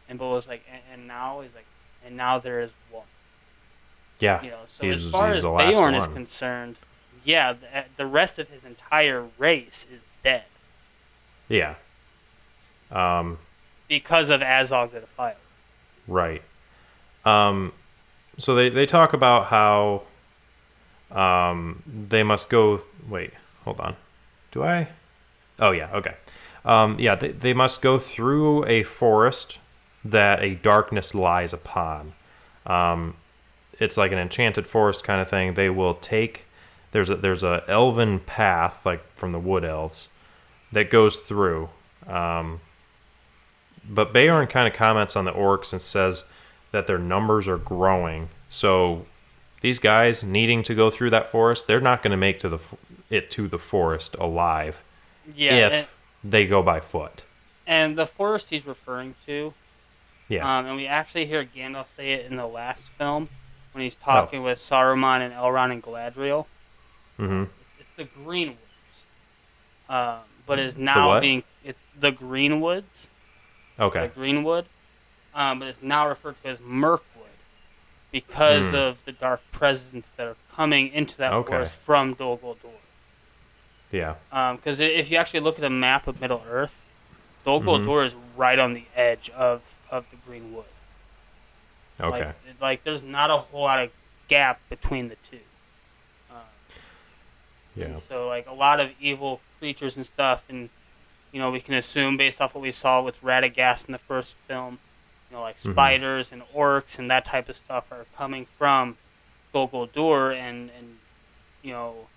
And Bilbo's like, and now? He's like, and now there is one.
Yeah.
You know, so as far as Beorn is concerned, yeah, the rest of his entire race is dead.
Yeah.
Because of Azog the Defiler.
Right. So they talk about how they must go... Wait, hold on. Do I? Oh, yeah, okay. They must go through a forest that a darkness lies upon. It's like an enchanted forest kind of thing. They will take... There's a elven path, like from the wood elves, that goes through. But Beorn kind of comments on the orcs and says that their numbers are growing. So these guys needing to go through that forest, they're not going to make it to the forest alive if they go by foot.
And the forest he's referring to,
yeah.
And we actually hear Gandalf say it in the last film when he's talking with Saruman and Elrond and Galadriel.
Mm-hmm.
It's the Greenwoods. But is now it's the Greenwoods.
Okay.
The Greenwood. But it's now referred to as Mirkwood because of the dark presence that are coming into that forest from Dol Guldur.
Yeah.
Because if you actually look at the map of Middle Earth, Dol
Mm-hmm.
Guldur is right on the edge of the Green Wood.
Okay.
Like there's not a whole lot of gap between the two. Um, and
Yeah.
so like a lot of evil creatures and stuff, and we can assume based off what we saw with Radagast in the first film, like
Mm-hmm.
spiders and orcs and that type of stuff are coming from Dol Guldur and you know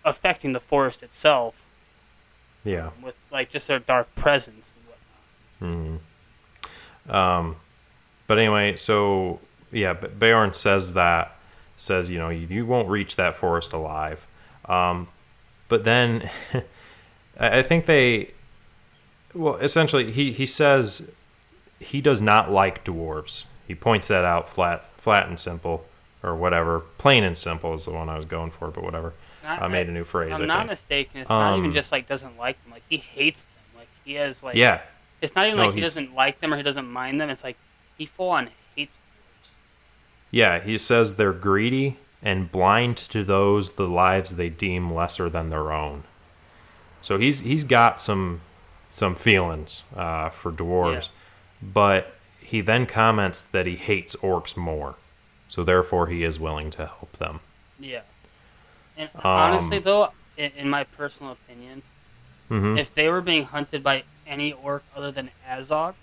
affecting the forest itself,
Yeah.
with like just their dark presence and whatnot.
Mm-hmm. But anyway, so yeah, Beorn says you won't reach that forest alive. But then I think essentially he says he does not like dwarves. He points that out flat and simple, or whatever. Plain and simple is the one I was going for, but whatever. I made a new
If
phrase,
I'm
I
not
think.
mistaken, it's not even just like doesn't like them. Like he hates them. Like he has like
Yeah.
it's not even
No,
like he doesn't like them or he doesn't mind them. It's like he full on hates dwarves.
yeah, he says they're greedy and blind to those the lives they deem lesser than their own. So he's got some feelings for
Yeah,
dwarves, but he then comments that he hates orcs more. So therefore, he is willing to help them.
yeah. And honestly,
Um,
though, in my personal opinion,
hmm
if they were being hunted by any orc other than Azog,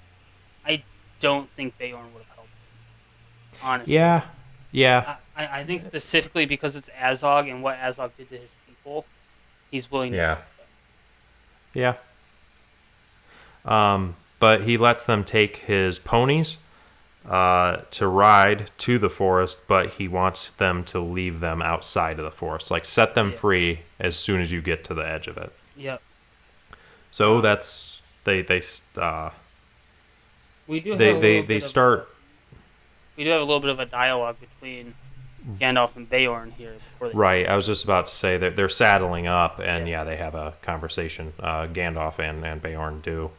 I don't think Beorn would have helped them. Honestly,
Yeah, yeah,
I think specifically because it's Azog and what Azog did to his people, he's willing to
yeah,
help them.
yeah. But he lets them take his ponies to ride to the forest, but he wants them to leave them outside of the forest, like set them
Yeah.
free as soon as you get to the edge of it.
Yep.
So
Um,
that's
we do have a little
they
bit of a
start
we do have a little bit of a dialogue between Gandalf and Beorn here before they
right. I was just about to say that they're saddling up, and
Yeah.
yeah, they have a conversation. Gandalf and Beorn do.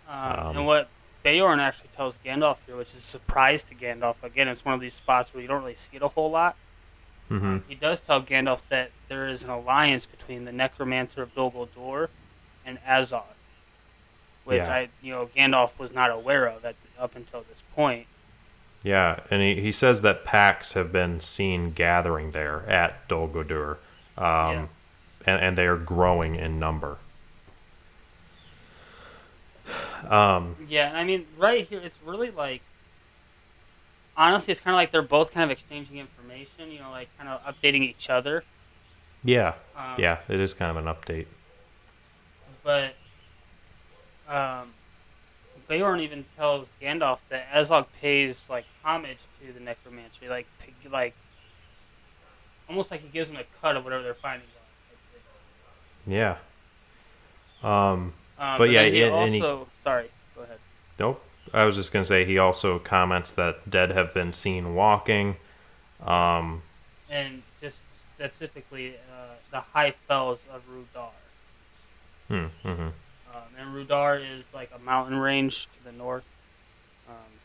And what Beorn actually tells Gandalf here, which is a surprise to Gandalf. Again, it's one of these spots where you don't really see it a whole lot.
Mm-hmm.
He does tell Gandalf that there is an alliance between the Necromancer of Dol Guldur and Azog, which
Yeah.
Gandalf was not aware of up until this point.
Yeah, and he says that packs have been seen gathering there at Dol Guldur,
Yeah.
and they are growing in number.
Yeah, and I mean, right here, it's really like, honestly, it's kind of like they're both kind of exchanging information, like kind of updating each other.
Yeah,
Um,
yeah, it is kind of an update.
But Beorn even tells Gandalf that Azog pays like homage to the Necromancer, like almost like he gives them a cut of whatever their findings
Yeah.
are.
But yeah,
then he
and he
also, sorry, go ahead.
nope. I was just gonna say he also comments that dead have been seen walking. Um,
And just specifically, the High Fells of Rudar.
mm-hmm.
And Rudar is like a mountain range to the north.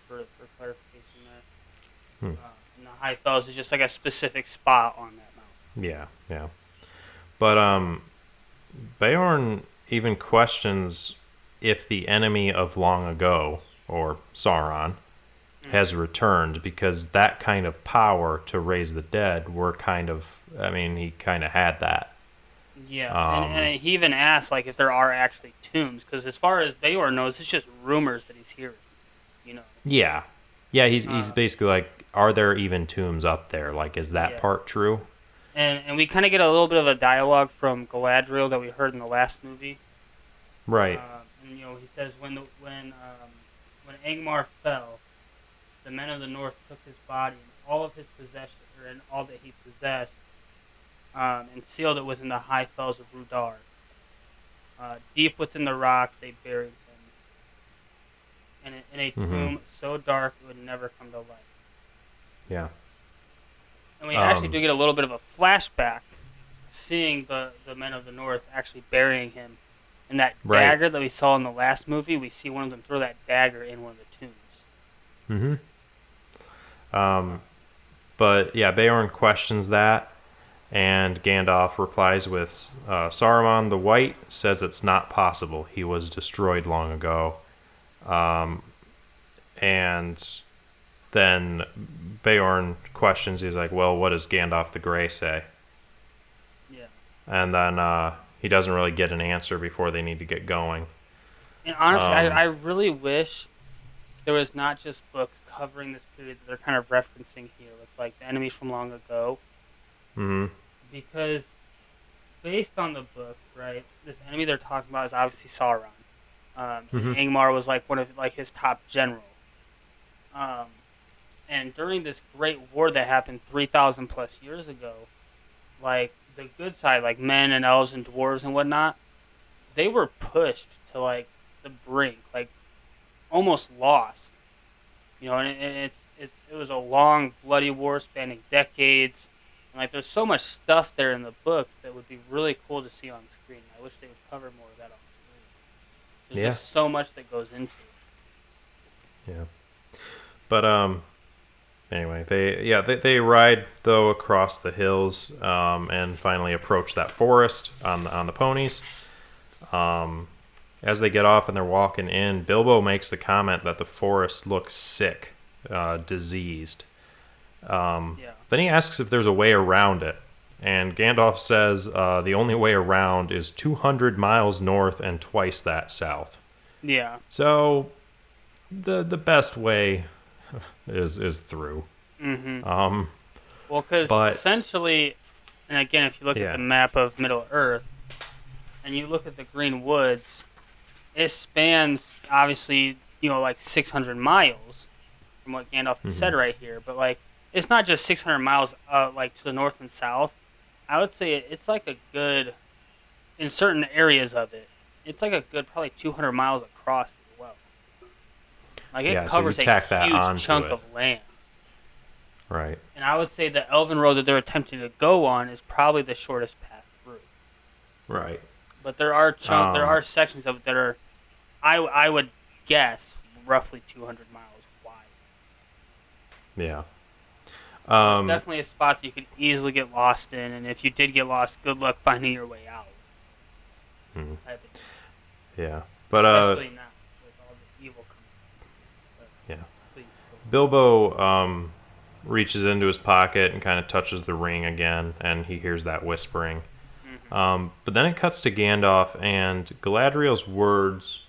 For clarification there.
Hmm.
And the High Fells is just like a specific spot on that mountain.
Yeah, yeah. But Beorn even questions if the enemy of long ago, or Sauron, has returned, because that kind of power to raise the dead he kind of had that.
Yeah,
Um,
and he even asks like if there are actually tombs, because as far as Beorn knows, it's just rumors that he's hearing. You know.
Yeah. Yeah, he's basically like, are there even tombs up there? Like, is that
Yeah.
part true?
And we kind of get a little bit of a dialogue from Galadriel that we heard in the last movie.
Right.
And he says when Angmar fell, the men of the North took his body and all of his possessions, and all that he possessed, and sealed it within the high fells of Rudar. Deep within the rock, they buried him in a tomb so dark it would never come to light.
Yeah.
And we actually do get a little bit of a flashback, seeing the men of the North actually burying him. And that dagger that we saw in the last movie, we see one of them throw that dagger in one of the tombs.
But yeah, Beorn questions that, And Gandalf replies with, Saruman the White says it's not possible. He was destroyed long ago. And then Beorn questions, he's like, well, what does Gandalf the Grey say?
Yeah.
And then he doesn't really get an answer before they need to get going.
And honestly, I really wish there was not just books covering this period that they're kind of referencing here with like the enemies from long ago.
Mm-hmm.
Because based on the books, right, this enemy they're talking about is obviously Sauron. Angmar was like one of like his top generals. And during this great war that happened 3,000 plus years ago, like the good side, like men and elves and dwarves and whatnot, they were pushed to like the brink, like almost lost. You know, and it was a long, bloody war spanning decades. And like there's so much stuff there in the books that would be really cool to see on screen. I wish they would cover more of that on screen. There's just so much that goes into it.
Yeah. But anyway, they ride though across the hills and finally approach that forest on the ponies. As they get off and they're walking in, Bilbo makes the comment that the forest looks sick, diseased. Then he asks if there's a way around it, and Gandalf says the only way around is 200 miles north and twice that south.
Yeah.
So the best way is through.
Mm-hmm. Well, because essentially, and again, if you look at the map of Middle Earth, and you look at the Green Woods, it spans obviously like 600 miles from what Gandalf said right here, but like it's not just 600 miles like to the north and south. I would say it's like a good, in certain areas of it, it's like a good probably 200 miles across as well. Like it covers
so
a huge chunk of land.
Right.
And I would say the Elven road that they're attempting to go on is probably the shortest path through.
Right.
But there are sections of it that are, I would guess, roughly 200 miles wide.
Yeah.
There's definitely a spot that you could easily get lost in, and if you did get lost, good luck finding your way out.
Yeah. But
especially not with all the evil coming. Please.
Bilbo reaches into his pocket and kind of touches the ring again, and he hears that whispering. But then it cuts to Gandalf, and Galadriel's words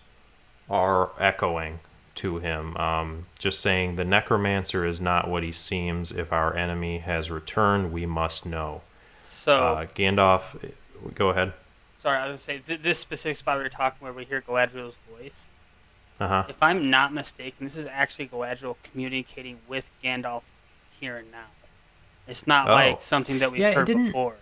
are echoing to him, just saying, the necromancer is not what he seems. If our enemy has returned, we must know.
So
Gandalf, go ahead.
Sorry, I was going to say, this specific spot we were talking where we hear Galadriel's voice,
if
I'm not mistaken, this is actually Galadriel communicating with Gandalf here and now. It's not like something that we've heard before.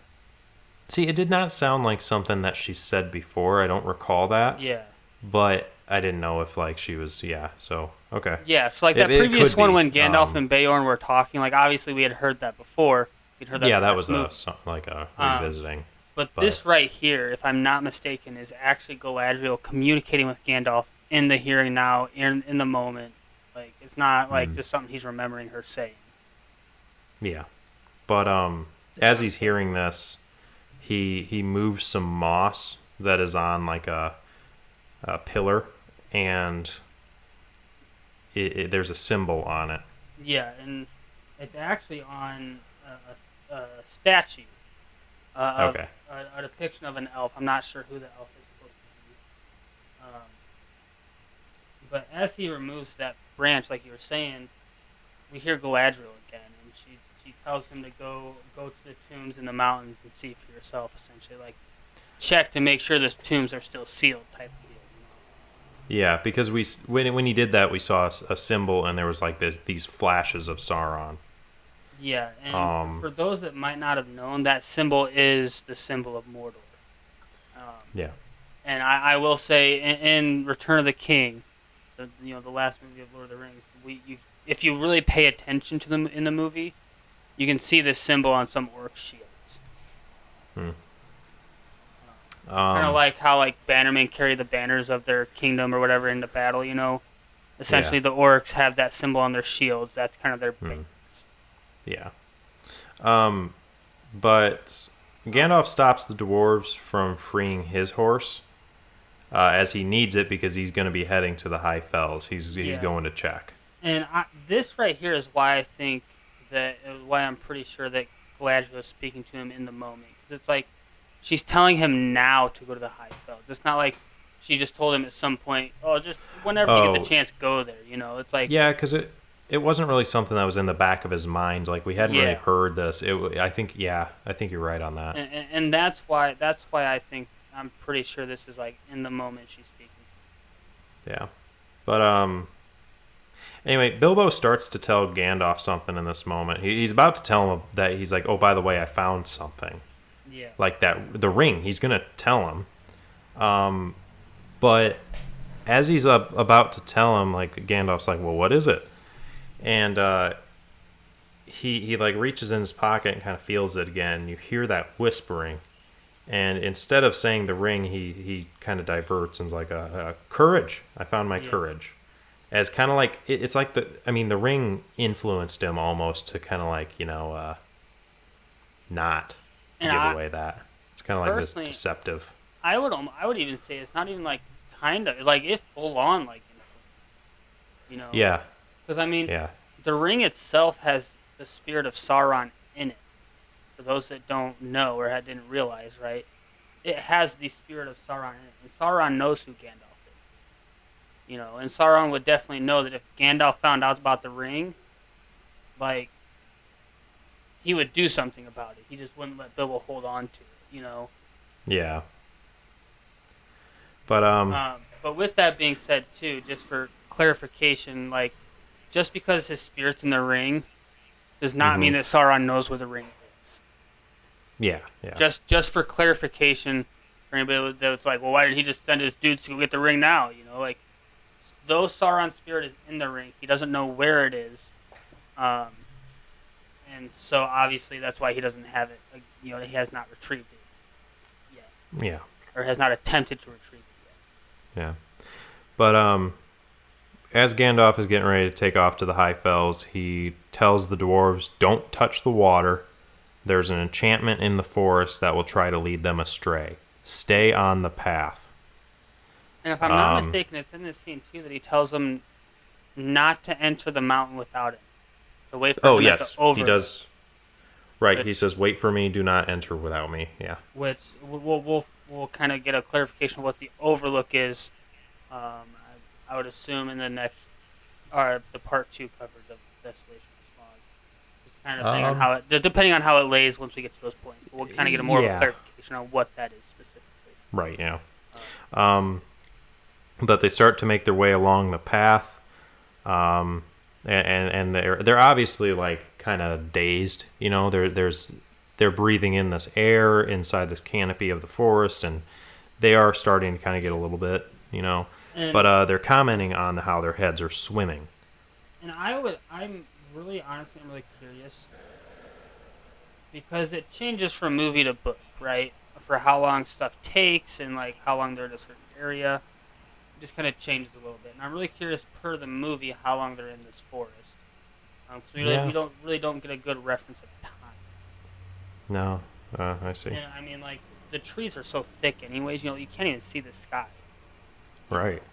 See, it did not sound like something that she said before. I don't recall that.
Yeah.
But I didn't know if, like, she was, so, okay.
Yeah, so, like, that previous one when Gandalf and Beorn were talking, like, obviously we had heard that before. We'd heard that
that was a revisiting.
But this right here, if I'm not mistaken, is actually Galadriel communicating with Gandalf in the here and now, in the moment. Like, it's not, like, just something he's remembering her saying.
Yeah. But, as he's hearing this, he moves some moss that is on like a pillar, and there's a symbol on it.
Yeah, and it's actually on a statue. A depiction of an elf. I'm not sure who the elf is supposed to be. But as he removes that branch, like you were saying, we hear Galadriel again, and she tells him to go to the tombs in the mountains and see for yourself, essentially. Like, check to make sure the tombs are still sealed type of deal.
Yeah, because when he did that, we saw a symbol, and there was like these flashes of Sauron.
Yeah, and for those that might not have known, that symbol is the symbol of Mordor. And I will say, in Return of the King, the last movie of Lord of the Rings, if you really pay attention to them in the movie, you can see this symbol on some orc shields. Kind of like how like bannermen carry the banners of their kingdom or whatever into battle, Essentially, the orcs have that symbol on their shields. That's kind of their banners.
Yeah. but Gandalf stops the dwarves from freeing his horse as he needs it because he's going to be heading to the High Fells. He's going to check.
And this right here is why I think why I'm pretty sure that Galadriel is speaking to him in the moment. Because it's like, she's telling him now to go to the High Fells. It's not like she just told him at some point, oh, just whenever you get the chance, go there. You know, it's like...
Yeah, because it wasn't really something that was in the back of his mind. Like, we hadn't really heard this. I think you're right on that.
And that's why I think, I'm pretty sure this is like in the moment she's speaking.
Yeah. But, anyway, Bilbo starts to tell Gandalf something in this moment. He's about to tell him that he's like, oh, by the way, I found something.
Yeah.
Like the ring. He's going to tell him. But as he's about to tell him, like, Gandalf's like, well, what is it? And he like reaches in his pocket and kind of feels it again. You hear that whispering. And instead of saying the ring, he kind of diverts and's like, courage. I found my courage. As kind of like, it's like the ring influenced him almost to kind of like, not give away that. It's kind of like this deceptive.
I would even say it's not even like kind of, like it full on like influence.
Yeah.
Because the ring itself has the spirit of Sauron in it. For those that don't know or didn't realize, right? It has the spirit of Sauron in it. And Sauron knows who Gandalf is. And Sauron would definitely know that if Gandalf found out about the ring, like, he would do something about it. He just wouldn't let Bilbo hold on to it,
Yeah. But
with that being said, too, just for clarification, like, just because his spirit's in the ring does not mean that Sauron knows where the ring is.
Yeah.
Just for clarification, for anybody that's like, well, why did he just send his dudes to go get the ring now? Like, though Sauron's spirit is in the ring, he doesn't know where it is. And so, obviously, that's why he doesn't have it. Like, he has not retrieved it yet.
Yeah.
Or has not attempted to retrieve it yet.
Yeah. But, as Gandalf is getting ready to take off to the High Fells, he tells the dwarves, don't touch the water. There's an enchantment in the forest that will try to lead them astray. Stay on the path.
And if I'm not mistaken, it's in this scene, too, that he tells them not to enter the mountain without him. To wait for him
yes,
to over.
He does. Right, he says, wait for me, do not enter without me. Yeah.
Which, we'll kind of get a clarification of what the overlook is. I would assume in the next, or the part 2 coverage of Desolation of Smaug. Just kind of depending on how it lays once we get to those points. But we'll kind of get more of a clarification on what that is specifically.
Right, yeah. But they start to make their way along the path, and they're obviously like kind of dazed. They're breathing in this air inside this canopy of the forest, and they are starting to kind of get a little bit, But they're commenting on how their heads are swimming.
And I'm really curious because it changes from movie to book, right? For how long stuff takes and like how long they're in a certain area, it just kind of changes a little bit. And I'm really curious per the movie how long they're in this forest, because we don't get a good reference of time.
No, I see.
And like the trees are so thick, anyways. You can't even see the sky.
Right.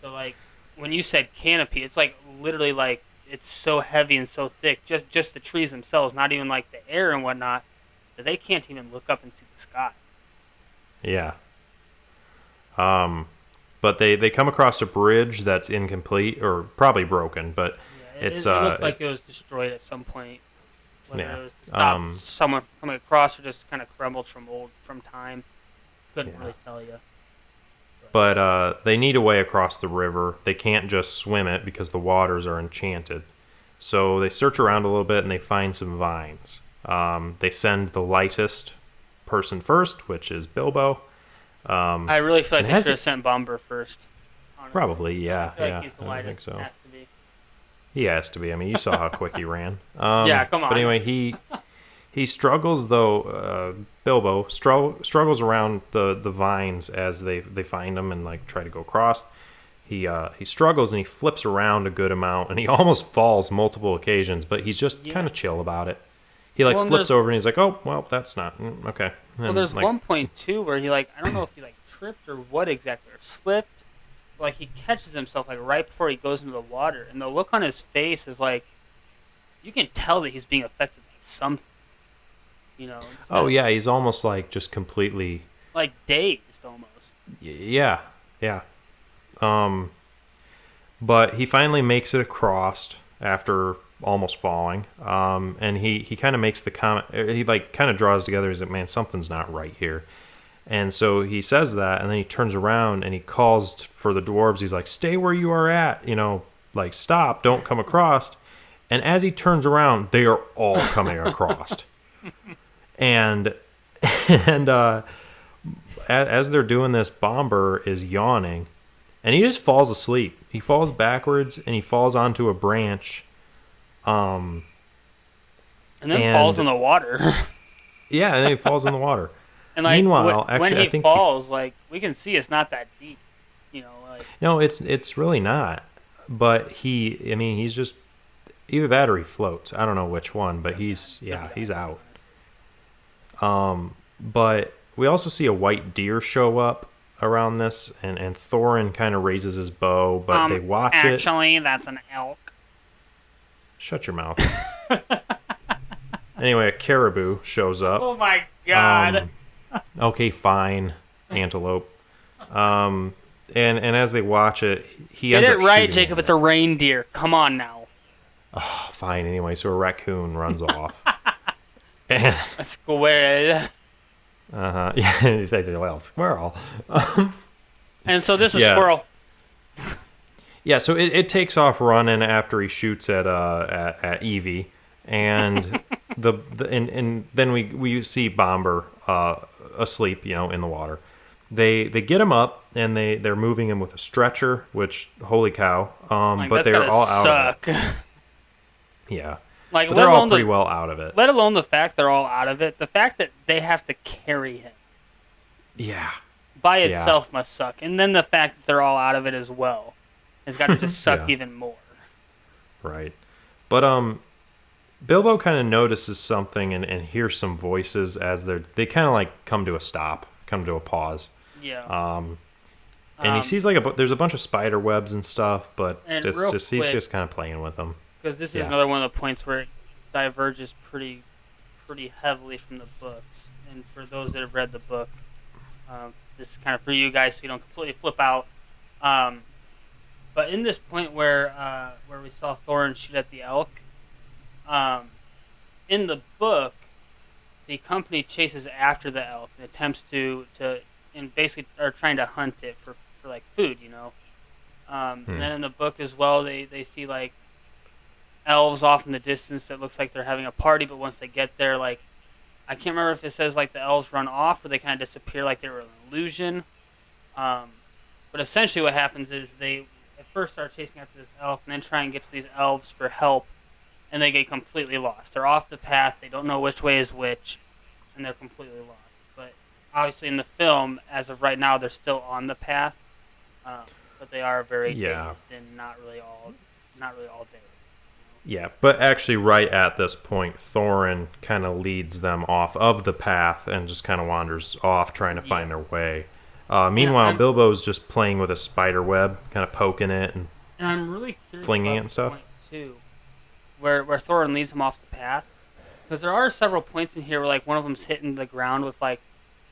So like when you said canopy, it's like literally like it's so heavy and so thick, just the trees themselves, not even like the air and whatnot, that they can't even look up and see the sky.
Yeah. But they come across a bridge that's incomplete or probably broken, but it
looks like it was destroyed at some point. Whether it was to stop someone from coming across or just kind of crumbled from time. Couldn't really tell you.
But they need a way across the river. They can't just swim it because the waters are enchanted. So they search around a little bit and they find some vines. They send the lightest person first, which is Bilbo.
I really feel like they should have sent Bomber first. Honestly.
Probably, yeah.
I feel like he's the lightest.
I think so.
Has to be.
He has to be. I mean, you saw how quick he ran.
Yeah, come on.
But anyway, he struggles, though. Bilbo struggles around the vines as they find him and like try to go across. He struggles and he flips around a good amount and he almost falls multiple occasions, but he's just kind of chill about it. he like
Well, and
flips over and he's like, "Oh, well, that's not okay."
well,
And
there's
like,
one point too where he like I don't know if he like tripped or what exactly or slipped. But, like he catches himself like right before he goes into the water, and the look on his face is like you can tell that he's being affected by something. You know,
oh yeah, he's almost like just completely,
like dazed almost.
yeah, yeah. Um, but he finally makes it across after almost falling. And he kind of makes the comment. He like kind of draws together. He's like, "Man, something's not right here." And so he says that, and then he turns around and he calls for the dwarves. He's like, "Stay where you are at. You know, like stop. Don't come across." And as he turns around, they are all coming across. And and as they're doing this, Bomber is yawning, and he just falls asleep. He falls backwards and he falls onto a branch.
And then falls in the water.
Yeah, and then he falls in the water.
And like
Meanwhile,
when
actually,
he
I think
falls, like we can see it's not that deep. You know, like
no, it's really not. But he's just either that or he floats. I don't know which one, but he's out. But we also see a white deer show up around this, and Thorin kind of raises his bow, but they watch it.
Actually, that's an elk.
Shut your mouth. Anyway, a caribou shows up.
Oh my god.
Okay, fine, antelope. And as they watch it, he ends
Get
up
it right,
shooting
Jacob.
it.
It's a reindeer. Come on now.
Oh, fine, anyway, so a raccoon runs off. And,
A squirrel.
uh-huh. Yeah, you say, well, squirrel.
And so this is
Yeah.
squirrel.
Yeah, so it takes off running after he shoots at Evie, and and then we see Bomber asleep, in the water. They get him up and they're moving him with a stretcher, which holy cow!
Like,
But
that's
they're
gotta
all out of it.
suck.
Yeah,
Like
but
let
they're all
alone
pretty well out of it.
let alone the fact they're all out of it. The fact that they have to carry him
Yeah,
by
Yeah.
itself must suck, and then the fact that they're all out of it as well has got to just suck
Yeah.
even more.
right. But Bilbo kind of notices something and hears some voices as they kind of like come to a stop, come to a pause.
Yeah.
And he sees like there's a bunch of spider webs and stuff, but
And
it's
real
just he's
quick-
just kind of playing with them.
Because this is
Yeah.
another one of the points where it diverges pretty heavily from the books. And for those that have read the book, this is kind of for you guys so you don't completely flip out. But in this point where we saw Thorin shoot at the elk, in the book, the company chases after the elk and attempts to and basically are trying to hunt it for like food, And then in the book as well, they see like elves off in the distance that looks like they're having a party, but once they get there, like I can't remember if it says like the elves run off or they kind of disappear like they were an illusion. But essentially what happens is they at first start chasing after this elk and then try and get to these elves for help, and they get completely lost. They're off the path, they don't know which way is which, and they're completely lost. But obviously in the film, as of right now, they're still on the path, but they are very dazed and not really all there.
Yeah, but actually, right at this point, Thorin kind of leads them off of the path and just kind of wanders off, trying to find their way. Meanwhile, Bilbo's just playing with a spider web, kind of poking it and
I'm really curious
flinging
about
it and
this
stuff.
point, too, where Thorin leads them off the path, because there are several points in here where like one of them's hitting the ground with like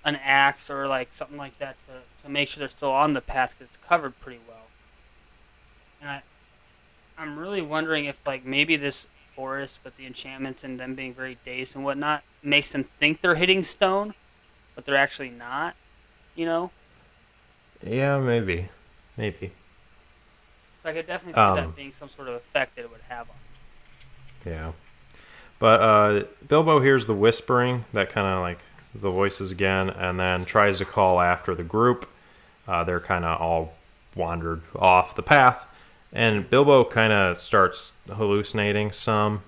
an axe or like something like that to make sure they're still on the path because it's covered pretty well. And I'm really wondering if like maybe this forest, but the enchantments and them being very dazed and whatnot makes them think they're hitting stone, but they're actually not.
Yeah, maybe.
So I could definitely see that being some sort of effect that it would have on them.
Yeah. But Bilbo hears the whispering, that kind of like the voices again, and then tries to call after the group. They're kind of all wandered off the path, and Bilbo kind of starts hallucinating some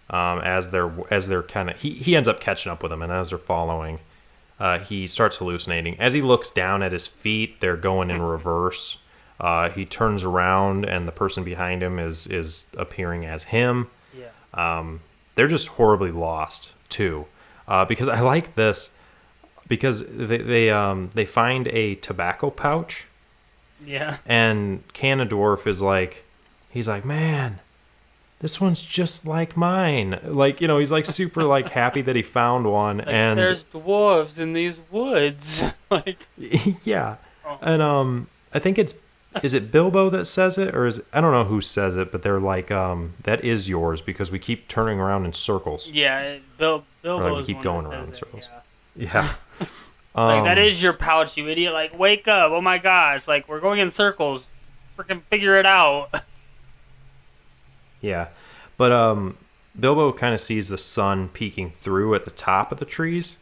as they're kind of he ends up catching up with them, and as they're following, he starts hallucinating. As he looks down at his feet, they're going in reverse. He turns around, and the person behind him is appearing as him.
Yeah.
they're just horribly lost too, because I like this because they find a tobacco pouch,
Yeah.
and Canadorf is like, he's like, man, this one's just like mine. Like, he's like super like happy that he found one,
Like,
and
there's dwarves in these woods. Like,
yeah,
oh.
and I think is it Bilbo that says it, or I don't know who says it, but they're like, that is yours because we keep turning around in circles.
Yeah,
Or
Bilbo's
like we keep
one
going
that
around in
says
circles.
it, yeah.
Yeah.
Like, that is your pouch, you idiot. Like, wake up. Oh my gosh. Like, we're going in circles. Freaking figure it out.
Yeah. But Bilbo kind of sees the sun peeking through at the top of the trees.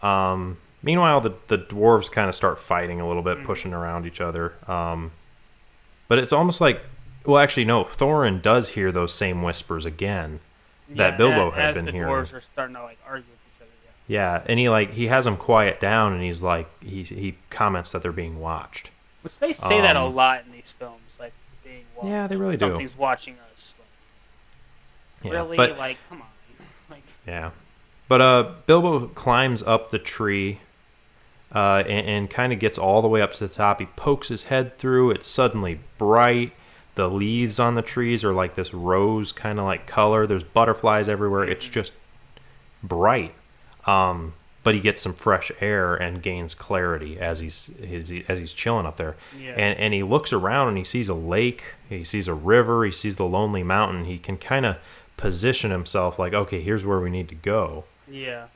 Meanwhile, the dwarves kind of start fighting a little bit, pushing around each other. But it's almost like, well, actually, no, Thorin does hear those same whispers again that Bilbo had been hearing.
As the dwarves are starting to, like, argue with each other,
Yeah, and he has them quiet down, and he's like, he comments that they're being watched.
Which they say that a lot in these films, like, being watched.
Yeah, they really do.
Something's watching us. Like,
Yeah,
really?
but,
Like, come on. Like,
yeah. But Bilbo climbs up the tree and kind of gets all the way up to the top. He pokes his head through. It's suddenly bright. The leaves on the trees are like this rose kind of like color. There's butterflies everywhere. It's just bright. But he gets some fresh air and gains clarity as he's chilling up there.
Yeah.
And he looks around and he sees a lake. He sees a river. He sees the lonely mountain. He can kind of position himself like, okay, here's where we need to go.
yeah.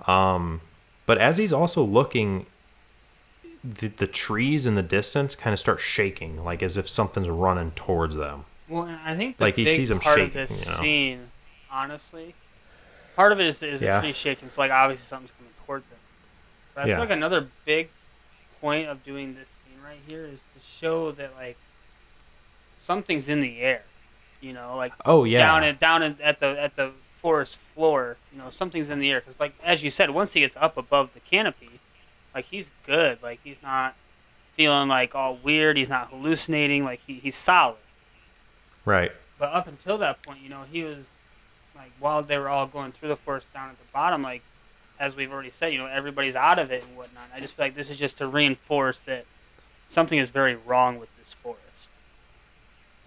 But as he's also looking, the trees in the distance kind of start shaking, like as if something's running towards them.
Well, and I think the
Like he
big
sees them
part
shaking,
of this
you know?
scene, honestly, part of it is the
Yeah.
tree shaking. So, like, obviously something's coming towards it. But I
Yeah.
feel like another big point of doing this scene right here is to show that, like, something's in the air. You know, like,
Oh yeah,
down at the forest floor. You know, something's in the air because, like, as you said, once he gets up above the canopy, like, he's good. Like, he's not feeling like all weird. He's not hallucinating. Like, he's solid.
right.
But up until that point, you know, he was like, while they were all going through the forest down at the bottom, like, as we've already said, you know, everybody's out of it and whatnot. I just feel like this is just to reinforce that something is very wrong with this forest.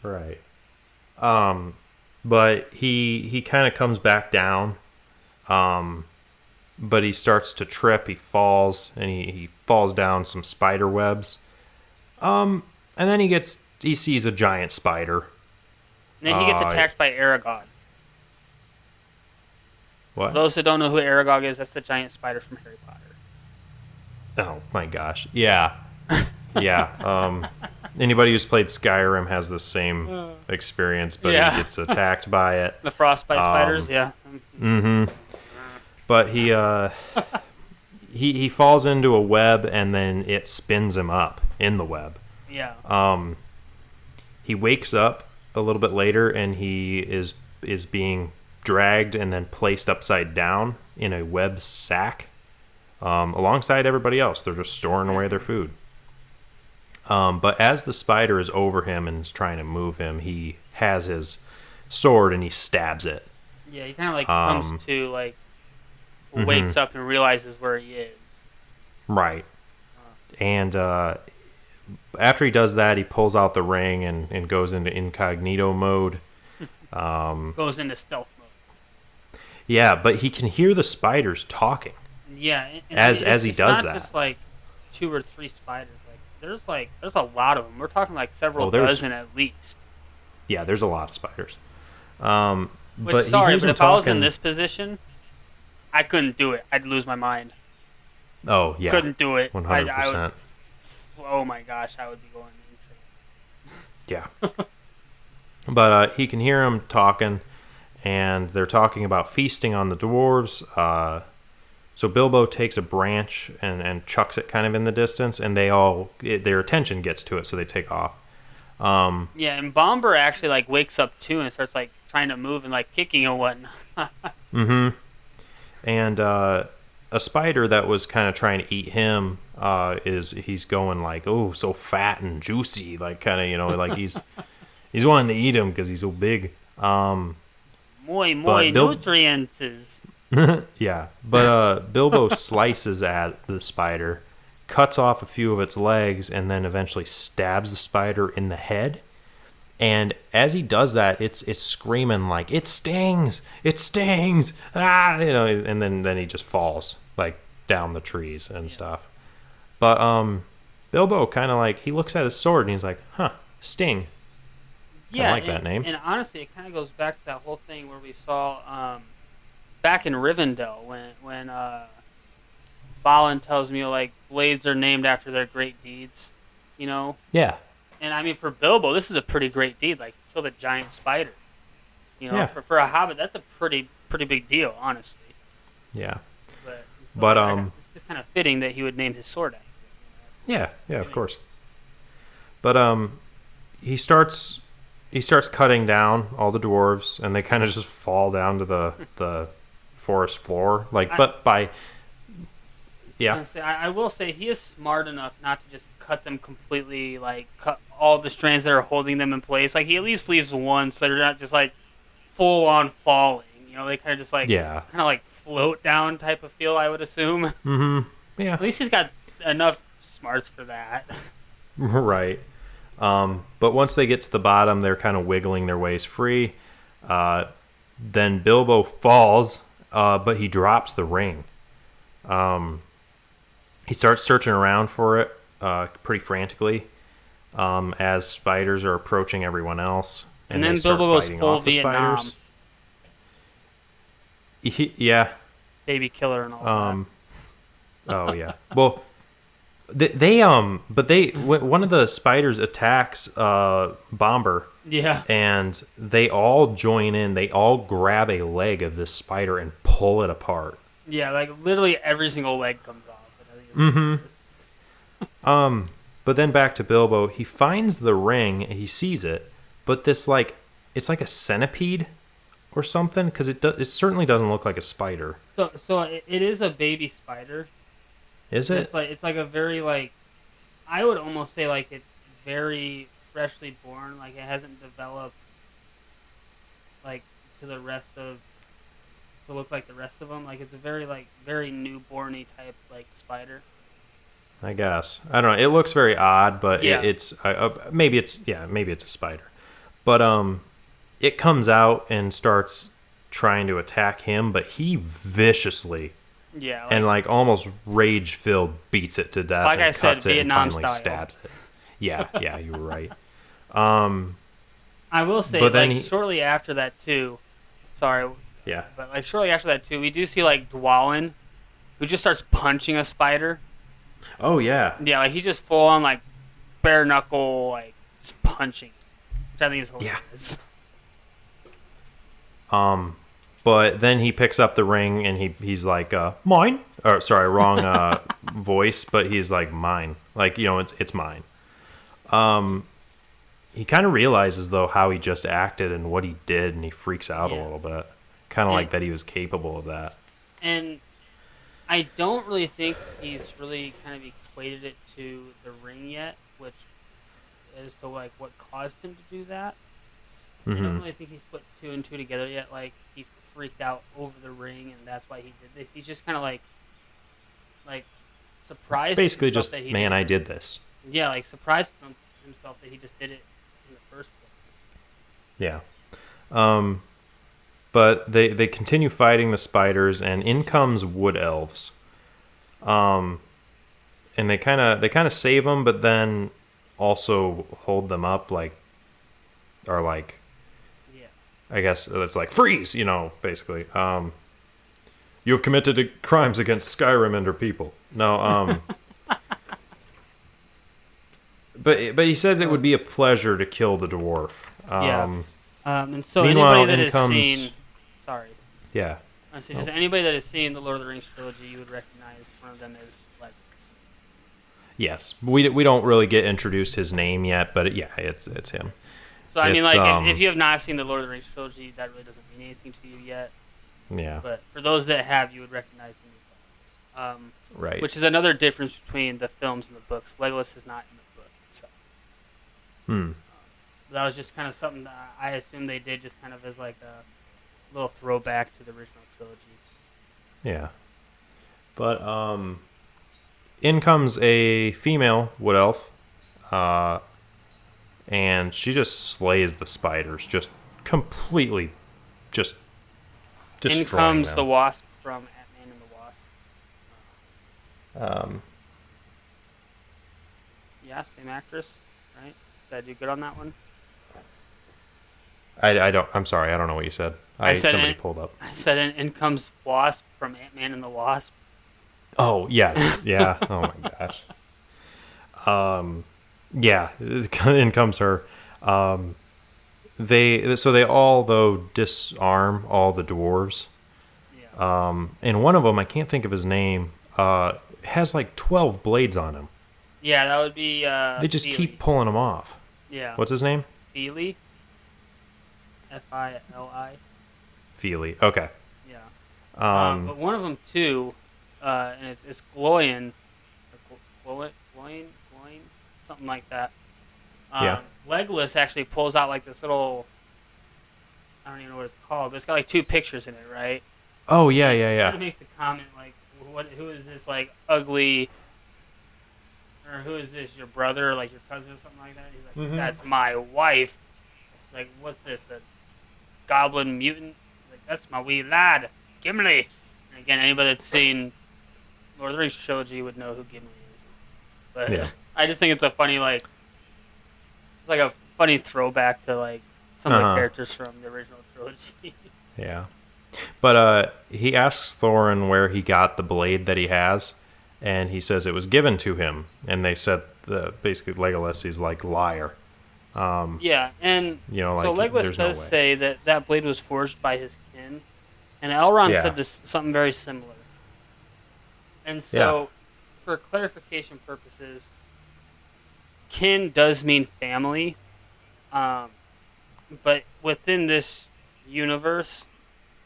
Right. But he kind of comes back down. But he starts to trip. He falls, and he falls down some spider webs. And then he sees a giant spider.
And then he gets attacked by Aragog.
What?
For those that don't know who Aragog is, that's the giant spider from Harry Potter.
Oh my gosh. Yeah. Yeah. Anybody who's played Skyrim has the same experience, but
Yeah.
he gets attacked by it.
The frostbite spiders, yeah.
Mm-hmm. But he falls into a web, and then it spins him up in the web.
Yeah.
He wakes up a little bit later, and he is being dragged and then placed upside down in a web sack alongside everybody else. They're just storing away their food. But as the spider is over him and is trying to move him, he has his sword and he stabs it.
Yeah, he kind of like comes to, like, wakes up and realizes where he is.
Right. And after he does that, he pulls out the ring and goes into incognito mode.
Goes into stealth mode.
Yeah, but he can hear the spiders talking.
Yeah. And
As he
it's
does
not
that.
just, like, 2 or 3 spiders. There's a lot of them. We're talking like several
there's-
dozen at least.
Yeah, there's a lot of spiders.
Which,
But he
sorry,
hears
but
them
if I was in
talking-
this position, I couldn't do it. I'd lose my mind.
Oh, yeah.
Couldn't do it.
100%.
Oh my gosh, I would be going insane.
Yeah. But he can hear them talking, and they're talking about feasting on the dwarves. So Bilbo takes a branch and chucks it kind of in the distance, and their attention gets to it, so they take off.
Yeah, and Bomber actually like wakes up too and starts like trying to move and like kicking and whatnot.
Mm-hmm. And a spider that was kind of trying to eat him he's going like, oh, so fat and juicy, like kind of, like he's wanting to eat him because he's so big.
More Muy
But
nutrients.
yeah, but Bilbo slices at the spider, cuts off a few of its legs, and then eventually stabs the spider in the head. And as he does that, it's screaming like, "It stings! It stings!" Ah, and then he just falls like down the trees and stuff. But Bilbo kind of like, he looks at his sword and he's like, "Huh, sting."
Yeah,
I like that name.
And honestly, it kind of goes back to that whole thing where we saw back in Rivendell when Balin tells me like blades are named after their great deeds, you know.
Yeah.
And I mean, for Bilbo, this is a pretty great deed. Like, kill the giant spider. You know,
Yeah.
for a hobbit, that's a pretty big deal, honestly.
Yeah.
But it's just kind of fitting that he would name his sword after it.
Yeah, of course. But he starts cutting down all the dwarves, and they kind of just fall down to the forest floor. Yeah.
I will say he is smart enough not to just cut them completely, like cut all the strands that are holding them in place. Like, he at least leaves one, so they're not just like full on falling. You know, they kind of just like kind of like float down type of feel, I would assume.
Mm-hmm. Yeah.
At least he's got enough smarts for that.
Right. But once they get to the bottom, they're kind of wiggling their ways free. Then Bilbo falls, but he drops the ring. He starts searching around for it pretty frantically as spiders are approaching everyone else.
And then Bilbo goes full Vietnam.
Yeah.
Baby killer and all that.
Oh, yeah. Well, one of the spiders attacks Bomber.
Yeah.
And they all join in. They all grab a leg of this spider and pull it apart.
Yeah, like literally every single leg comes off.
But then back to Bilbo. He finds the ring. He sees it, but it's like a centipede or something, because it certainly doesn't look like a spider.
So it is a baby spider.
Is it?
It's like a very, like, I would almost say like it's very freshly born. Like, it hasn't developed like to look like the rest of them. Like, it's a very newborny type like spider.
I guess. I don't know. It looks very odd, but
yeah.
Maybe it's a spider. But it comes out and starts trying to attack him, but he viciously and almost rage-filled beats it to death.
Like
and
I said,
cuts
Vietnam
it and finally
style.
stabs it. Yeah, you were right.
I will say, like, shortly after that too. Sorry.
Yeah.
But like shortly after that too, we do see like Dwalin, who just starts punching a spider.
Oh yeah.
Yeah, like he just full on like bare knuckle like just punching, which I think is hilarious.
Yeah. But then he picks up the ring and he's like, mine. Or sorry, wrong voice, but he's like, mine. Like, it's mine. He kind of realizes though how he just acted and what he did, and he freaks out a little bit. Kind of like that he was capable of that.
And I don't really think he's really kind of equated it to the ring yet, which as to like what caused him to do that.
Mm-hmm.
I don't really think he's put two and two together yet. Like, he freaked out over the ring, and that's why he did this. He's just kind of like surprised.
Basically, just I did this.
Yeah, like surprised himself that he just did it in the first place.
Yeah. But they continue fighting the spiders, and in comes wood elves. And they kind of save them, but then also hold them up, I guess it's like, freeze, basically. You have committed crimes against Skyrim and her people. No, but he says it would be a pleasure to kill the dwarf.
And so
meanwhile,
anybody that has seen, sorry.
Yeah.
Just anybody that has seen the Lord of the Rings trilogy, you would recognize one of them as Legolas.
Yes, we don't really get introduced his name yet, but it's him.
So I mean, like, if you have not seen the Lord of the Rings trilogy, that really doesn't mean anything to you yet.
Yeah.
But for those that have, you would recognize him as Legolas.
Right.
Which is another difference between the films and the books. Legolas is not in the book itself. That was just kind of something that I assume they did just kind of as like a little throwback to the original trilogy.
Yeah. But in comes a female wood elf, and she just slays the spiders, just completely, just
In
destroying
comes the
them.
wasp from Ant-Man and the Wasp.
Um,
Yeah, same actress, right? Did I do good on that one?
I don't. I'm sorry. I don't know what you said.
I said
Somebody pulled up.
in comes Wasp from Ant-Man and the Wasp.
Oh yes, yeah. Oh my gosh. Yeah. In comes her. They all though disarm all the dwarves.
Yeah.
And one of them, I can't think of his name, has like 12 blades on him.
Yeah, that would be
They just
Feely.
keep pulling him off.
Yeah.
What's his name?
Feely. Fili.
Feely. Okay.
Yeah.
Um,
But one of them too, and it's Gloin, or Gloin, something like that.
Yeah.
Legolas actually pulls out like this little, I don't even know what it's called, but it's got like two pictures in it, right?
Oh yeah,
He
yeah,
kind of
yeah.
makes the comment like, who is this like ugly, or who is this, your brother, like your cousin or something like that? He's like,
Mhm.
that's my wife. Like, what's this, a goblin mutant? He's like, that's my wee lad, Gimli. And again, anybody that's seen Lord of the Rings trilogy would know who Gimli is. But
Yeah.
I just think it's a funny, like, it's like a funny throwback to like some of the
Uh-huh.
characters from the original trilogy.
Yeah. But he asks Thorin where he got the blade that he has, and he says it was given to him. And they said basically Legolas is like liar.
Yeah, and so
Like
Legolas
there's no
does
way.
say that that blade was forged by his kin, and Elrond
Yeah.
said this something very similar. And
Yeah.
so, for clarification purposes, kin does mean family, um, but within this universe,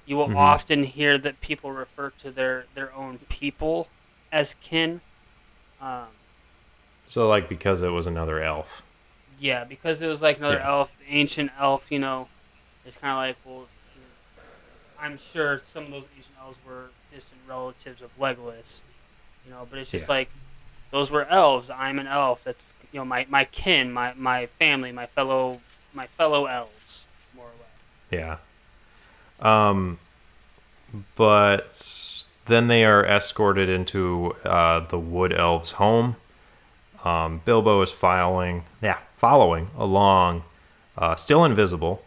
you will
Hmm.
often hear that people refer to their own people as kin. Um,
So like because it was another elf.
yeah, because it was like another
Yeah.
elf, ancient elf. It's kind of like, well, I'm sure some of those ancient elves were distant relatives of Legolas. But it's just
Yeah.
like those were elves. I'm an elf. That's my kin, my family, my fellow elves, more or less.
Yeah. But then they are escorted into the wood elf's home. Bilbo is following along, still invisible,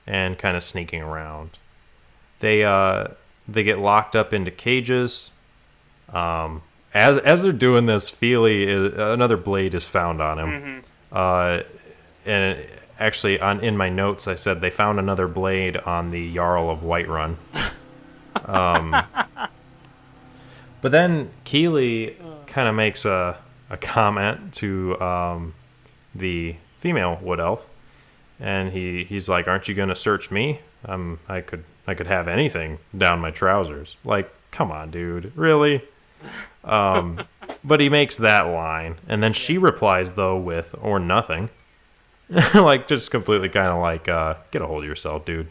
and kind of sneaking around. They get locked up into cages. As they're doing this, another blade is found on him.
Mm-hmm.
And actually, in my notes, I said they found another blade on the Jarl of Whiterun. But then Keeley kind of makes a comment to the female wood elf, and he's like, "Aren't you gonna search me? I could have anything down my trousers. Like, come on, dude, really?" But he makes that line, and then she replies though with "or nothing," like just completely kind of like, "Get a hold of yourself, dude."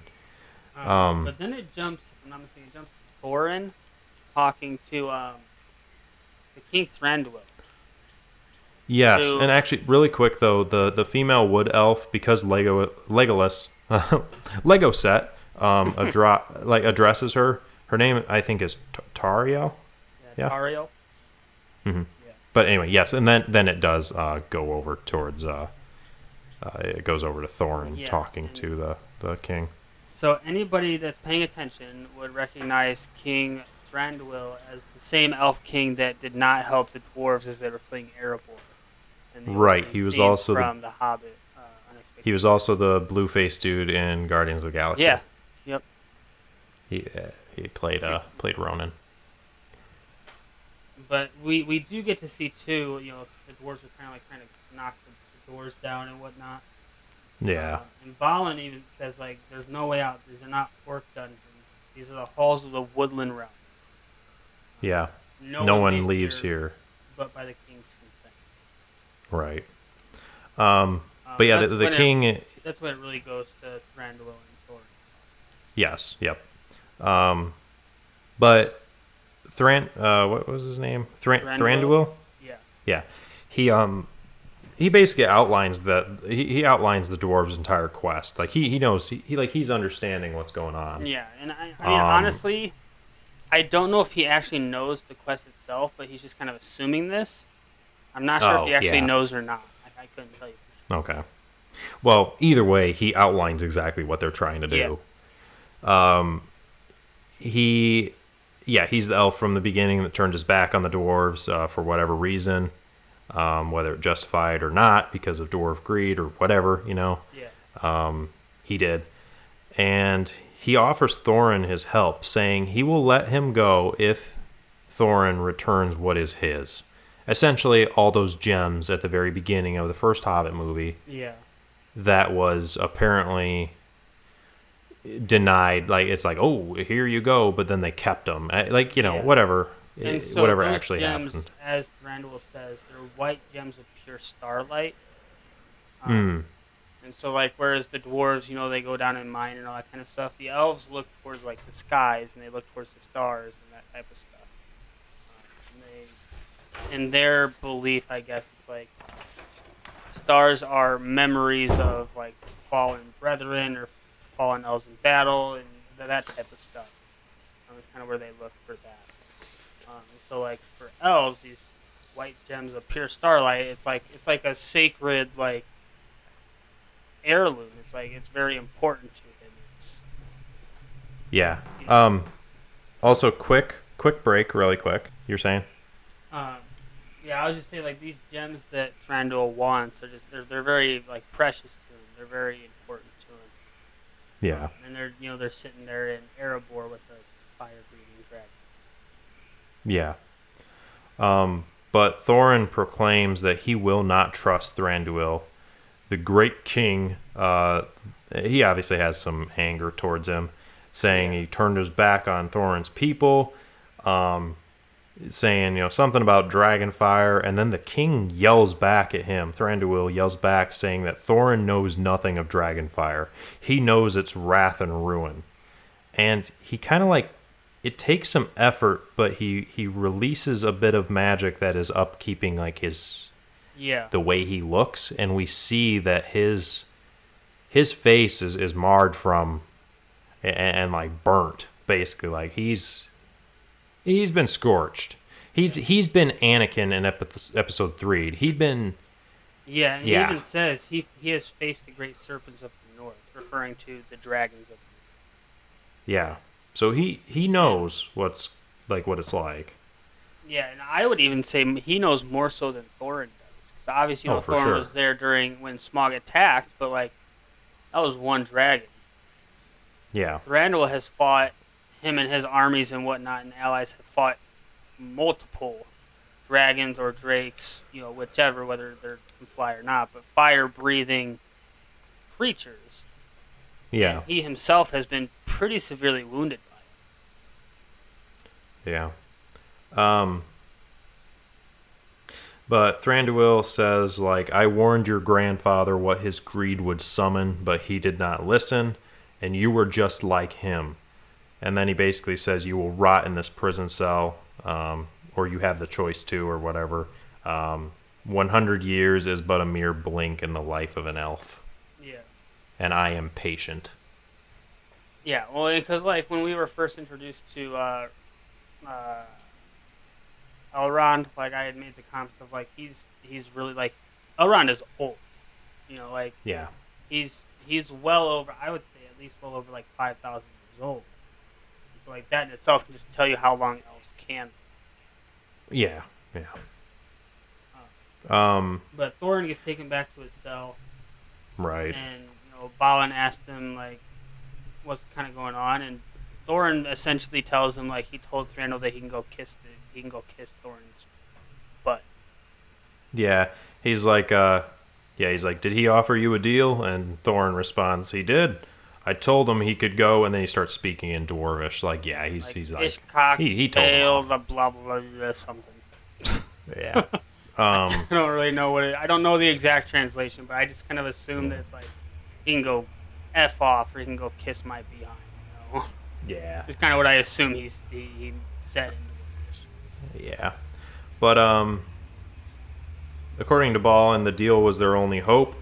But then it jumps. If I'm not mistaken, it jumps to Thorin talking to the King Thranduil.
Yes,
So
and actually, really quick though, the female wood elf, because Legolas Lego set addresses her. Her name I think is Tauriel.
yeah,
Yeah.
Tauriel.
Hmm.
Yeah.
But anyway, yes, and then it does go over towards it goes over to Thorin
Yeah,
talking
and-
to the king.
So anybody that's paying attention would recognize King Thranduil as the same elf king that did not help the dwarves as they were fleeing Erebor. In the
Right,
opening
he was
scene
also
from the Hobbit. Unexpected
he was also the blue-faced dude in Guardians of the Galaxy.
Yeah. Yep.
He played Ronan.
But we do get to see too. The dwarves are kind of like trying to knock the doors down and whatnot.
Yeah.
And Balin even says like, "There's no way out. These are not orc dungeons. These are the halls of the woodland realm.
Yeah.
No,
No
one
one leaves here.
but by the king's consent."
Right. But yeah,
That's
the
when
king.
That's when it really goes to Thranduil and Thorin.
Yes. Yep. But what was his name? Thranduil?
Yeah.
Yeah. He basically outlines that he outlines the dwarves' entire quest. Like he knows he's understanding what's going on.
Yeah, and I mean honestly, I don't know if he actually knows the quest itself, but he's just kind of assuming this. I'm not sure if he actually knows or not. I couldn't tell you.
Okay. Well, either way, he outlines exactly what they're trying to do. He's the elf from the beginning that turned his back on the dwarves for whatever reason, whether it justified or not because of dwarf greed or whatever,
Yeah.
he did. And he offers Thorin his help, saying he will let him go if Thorin returns what is his. Essentially, all those gems at the very beginning of the first Hobbit movie.
Yeah.
That was apparently denied. Like, it's like, oh, here you go, but then they kept them. Whatever.
And so
whatever
those
actually
gems,
happened.
as Thranduil says, they're white gems of pure starlight. And so, like, whereas the dwarves, they go down and mine and all that kind of stuff, the elves look towards, like, the skies, and they look towards the stars and that type of stuff. In their belief, I guess, it's like stars are memories of, like, fallen brethren or fallen elves in battle and that type of stuff. That's kind of where they look for that. So, like, for elves, these white gems of pure starlight, it's like a sacred, like, heirloom. It's like it's very important to him.
Yeah. Also, quick break, really quick. You're saying?
Yeah, I was just saying, like, these gems that Thranduil wants are they're very, like, precious to him. They're very important to him.
Yeah.
And they're sitting there in Erebor with a fire-breathing dragon.
Yeah. But Thorin proclaims that he will not trust Thranduil. The great king, he obviously has some anger towards him, saying he turned his back on Thorin's people, saying, something about dragonfire, and then the king yells back at him. Thranduil yells back, saying that Thorin knows nothing of dragonfire. He knows its wrath and ruin. And he kind of like, it takes some effort, but he releases a bit of magic that is upkeeping like the way he looks, and we see that his face is marred from and like burnt, basically. Like he's been scorched. He's been Anakin in episode 3. He'd been
he even says he has faced the great serpents of the north, referring to the dragons of the north.
Yeah. So he knows what it's like.
Yeah, and I would even say he knows more so than Thorin does. Because obviously, Thorin was there when Smaug attacked, but, like, that was one dragon.
Yeah.
Thranduil has fought him and his armies and whatnot, and allies have fought multiple dragons or drakes, whichever, whether they can fly or not, but fire-breathing creatures.
Yeah.
And he himself has been pretty severely wounded by it.
Yeah. But Thranduil says, like, I warned your grandfather what his greed would summon, but he did not listen, and you were just like him. And then he basically says you will rot in this prison cell, or you have the choice to, or whatever. 100 years is but a mere blink in the life of an elf.
Yeah.
And I am patient.
Yeah, well, because, like, when we were first introduced to Elrond, like, I had made the comment of, like, he's really, like, Elrond is old. Like,
yeah,
he's well over, I would say, at least well over, like, 5,000 years old. So, like, that in itself can just tell you how long elves can.
Yeah.
But Thorin gets taken back to his cell.
Right.
And, Balin asked him, like, what's kind of going on, and Thorin essentially tells him, like, he told Thranduil that he can go kiss Thorin's butt.
Yeah, he's like, did he offer you a deal? And Thorin responds, he did. I told him he could go, and then he starts speaking in Dwarvish. Like, yeah, he's like, he told him
blah, blah, blah, blah, something.
Yeah.
I don't really know I don't know the exact translation, but I just kind of assume that it's like, he can go F off, or he can go kiss my behind,
Yeah.
It's kind of what I assume he said in the Dwarvish.
Yeah. But according to Balin, the deal was their only hope.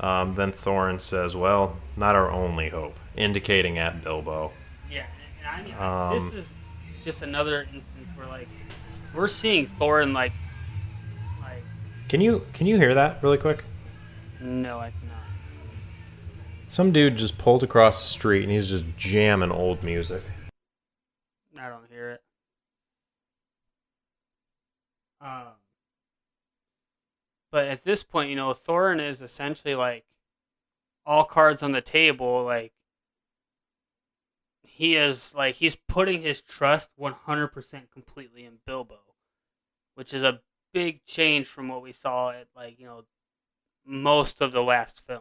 Then Thorin says, "Well, not our only hope," indicating at Bilbo.
Yeah, and I mean, this is just another instance where like we're seeing Thorin like
Can you hear that really quick?
no, I cannot.
Some dude just pulled across the street and he's just jamming old music.
I don't hear it. But at this point, Thorin is essentially like all cards on the table. Like he's putting his trust 100% completely in Bilbo, which is a big change from what we saw at most of the last film.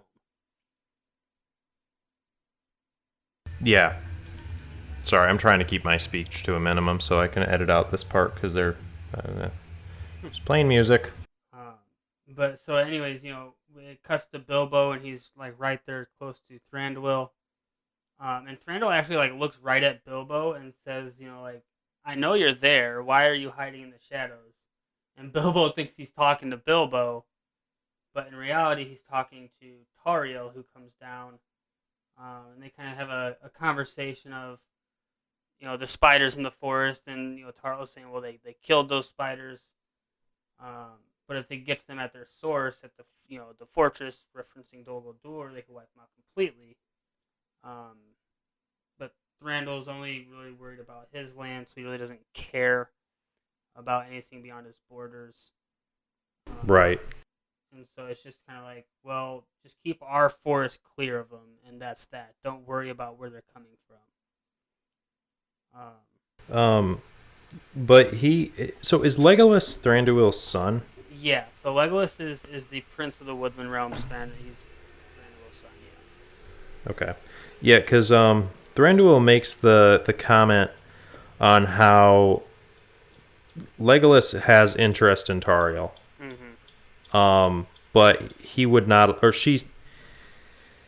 Yeah. Sorry, I'm trying to keep my speech to a minimum so I can edit out this part because they're just playing music.
But so, anyways, it cuts to Bilbo and he's like right there close to Thranduil. And Thranduil actually like looks right at Bilbo and says, like, "I know you're there. Why are you hiding in the shadows?" And Bilbo thinks he's talking to Bilbo, but in reality, he's talking to Tauriel, who comes down. And they kind of have a conversation of, the spiders in the forest, and Tauriel's saying, well, they killed those spiders, but if they get to them at their source, at the fortress, referencing Dol Guldur, they can wipe them out completely. But Thranduil's only really worried about his land, so he really doesn't care about anything beyond his borders.
Right.
And so it's just kind of like, well, just keep our forest clear of them, and that's that. Don't worry about where they're coming from.
But so is Legolas Thranduil's son?
Yeah, so Legolas is the prince of the Woodland Realms, he's Thranduil's son, yeah.
Okay. Yeah, because Thranduil makes the comment on how Legolas has interest in Tauriel. But he would not, or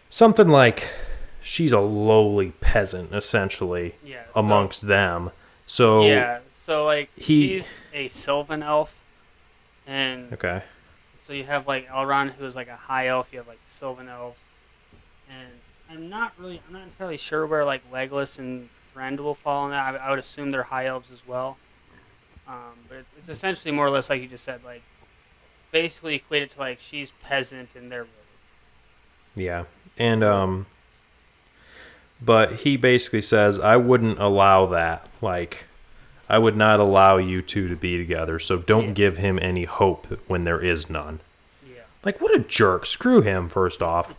something like she's a lowly peasant, essentially, amongst them. So
yeah, so like she's a Sylvan elf, and
okay.
So you have like Elrond, who is like a high elf. You have like Sylvan elves, and I'm not entirely sure where like Legolas and Thranduil fall in that. I would assume they're high elves as well. But it's essentially more or less like you just said, like basically equated to like she's peasant and they're royalty.
Yeah, and but he basically says, I wouldn't allow that. Like, I would not allow you two to be together, so don't give him any hope when there is none.
Yeah.
Like, what a jerk. Screw him, first off.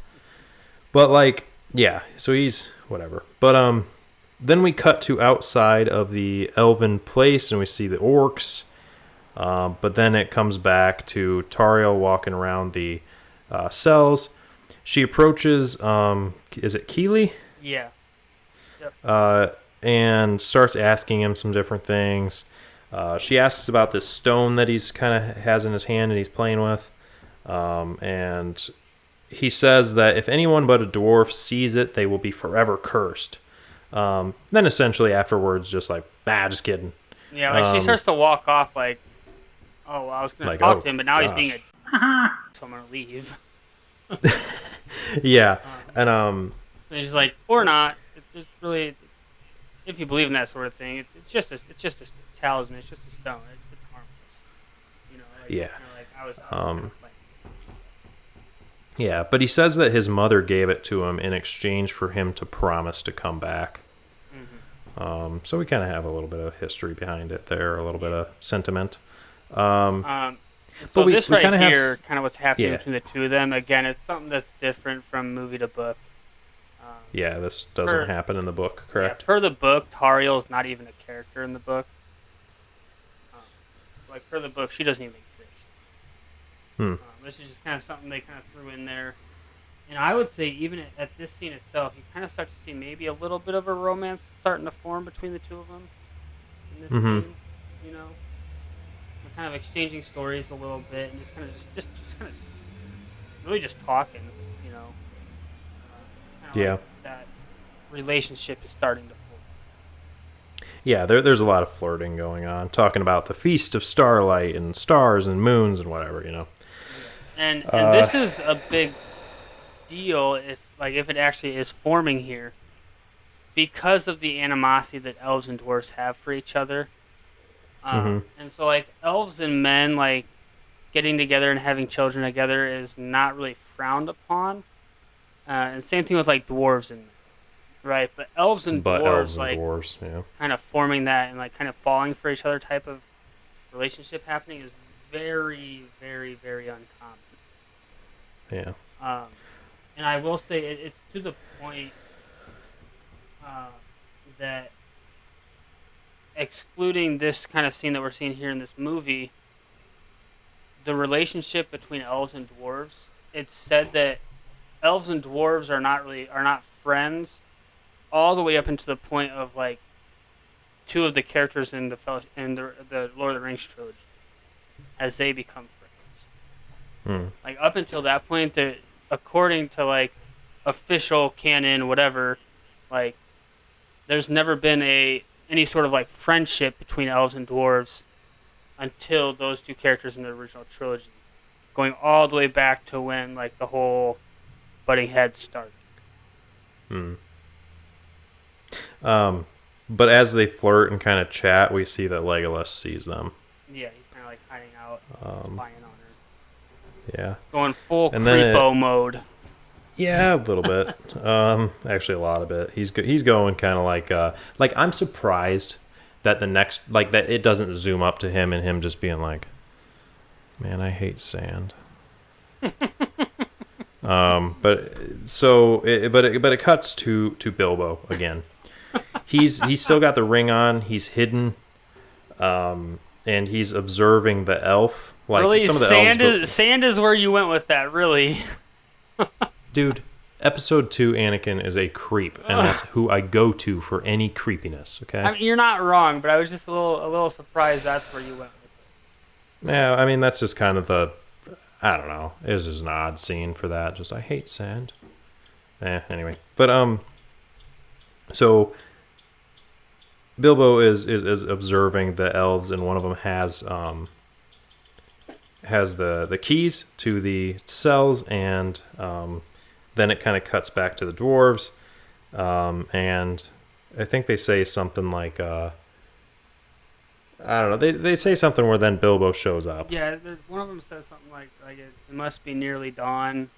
But, like, yeah, so he's whatever. But then we cut to outside of the elven place, and we see the orcs. But then it comes back to Tauriel walking around the cells. She approaches, is it Keeley?
Yeah. Yep.
And starts asking him some different things. She asks about this stone that he's kind of has in his hand and he's playing with. And he says that if anyone but a dwarf sees it, they will be forever cursed. Then essentially afterwards, just like, just kidding.
Yeah, like she starts to walk off like, oh, well, I was going to talk to him, but now he's being so I'm going to leave.
Yeah.
And he's like, or not. It's really, if you believe in that sort of thing, it's just a talisman. It's just a stone. It's harmless. Like,
yeah.
Like I was playing.
Yeah, but he says that his mother gave it to him in exchange for him to promise to come back. Mm-hmm. So we kind of have a little bit of history behind it there, a little bit of sentiment.
So this right here, kind of what's happening between the two of them. Again, it's something that's different from movie to book.
Yeah, this doesn't happen in the book, correct?
Yeah, per the book, Tauriel is not even a character in the book. Like, per the book, she doesn't even exist. This is just kind of something they kind of threw in there. And I would say, even at this scene itself, you kind of start to see maybe a little bit of a romance starting to form between the two of them in this scene, They're kind of exchanging stories a little bit and just kind of really just talking,
Yeah.
Like that. relationship is starting to form.
Yeah, there's a lot of flirting going on, talking about the feast of starlight and stars and moons and whatever, you know.
Yeah, and this is a big deal if it actually is forming here because of the animosity that elves and dwarves have for each other.
Mm-hmm.
And so like elves and men like getting together and having children together is not really frowned upon. And same thing with like dwarves and men, right? But elves and
But elves
dwarves
and
like
dwarves, yeah.
kind of forming that and like kind of falling for each other type of relationship happening is very, very, very uncommon.
Yeah.
Um, and I will say it's to the point that excluding this kind of scene that we're seeing here in this movie, the relationship between elves and dwarves, it's said that elves and dwarves are not friends all the way up into the point of like two of the characters in the Lord of the Rings trilogy as they become friends.
Hmm.
Like up until that point, that according to like official canon, whatever, like there's never been any sort of like friendship between elves and dwarves until those two characters in the original trilogy, going all the way back to when like the whole butting heads started.
Hmm. But as they flirt and kind of chat, we see that Legolas sees them.
Yeah, he's kind of like hiding out, spying on her,
Yeah.
going full
And then
creepo mode.
Yeah, a little bit. Actually, a lot of it. He's going kind of like I'm surprised that the next like that it doesn't zoom up to him and him just being like, "Man, I hate sand." But it cuts to Bilbo again. He's still got the ring on. He's hidden, and he's observing the elf. Like
Really,
some of the
sand is where you went with that. Really,
dude. Episode 2, Anakin is a creep, and that's who I go to for any creepiness. Okay.
I mean, you're not wrong, but I was just a little surprised that's where you went with it.
Yeah, I mean that's just kind of I don't know. It was just an odd scene for that. Just I hate sand. Anyway, but so Bilbo is observing the elves, and one of them has the keys to the cells, and then it kind of cuts back to the dwarves, and I think they say something like I don't know. They say something where then Bilbo shows up.
Yeah, one of them says something like it must be nearly dawn.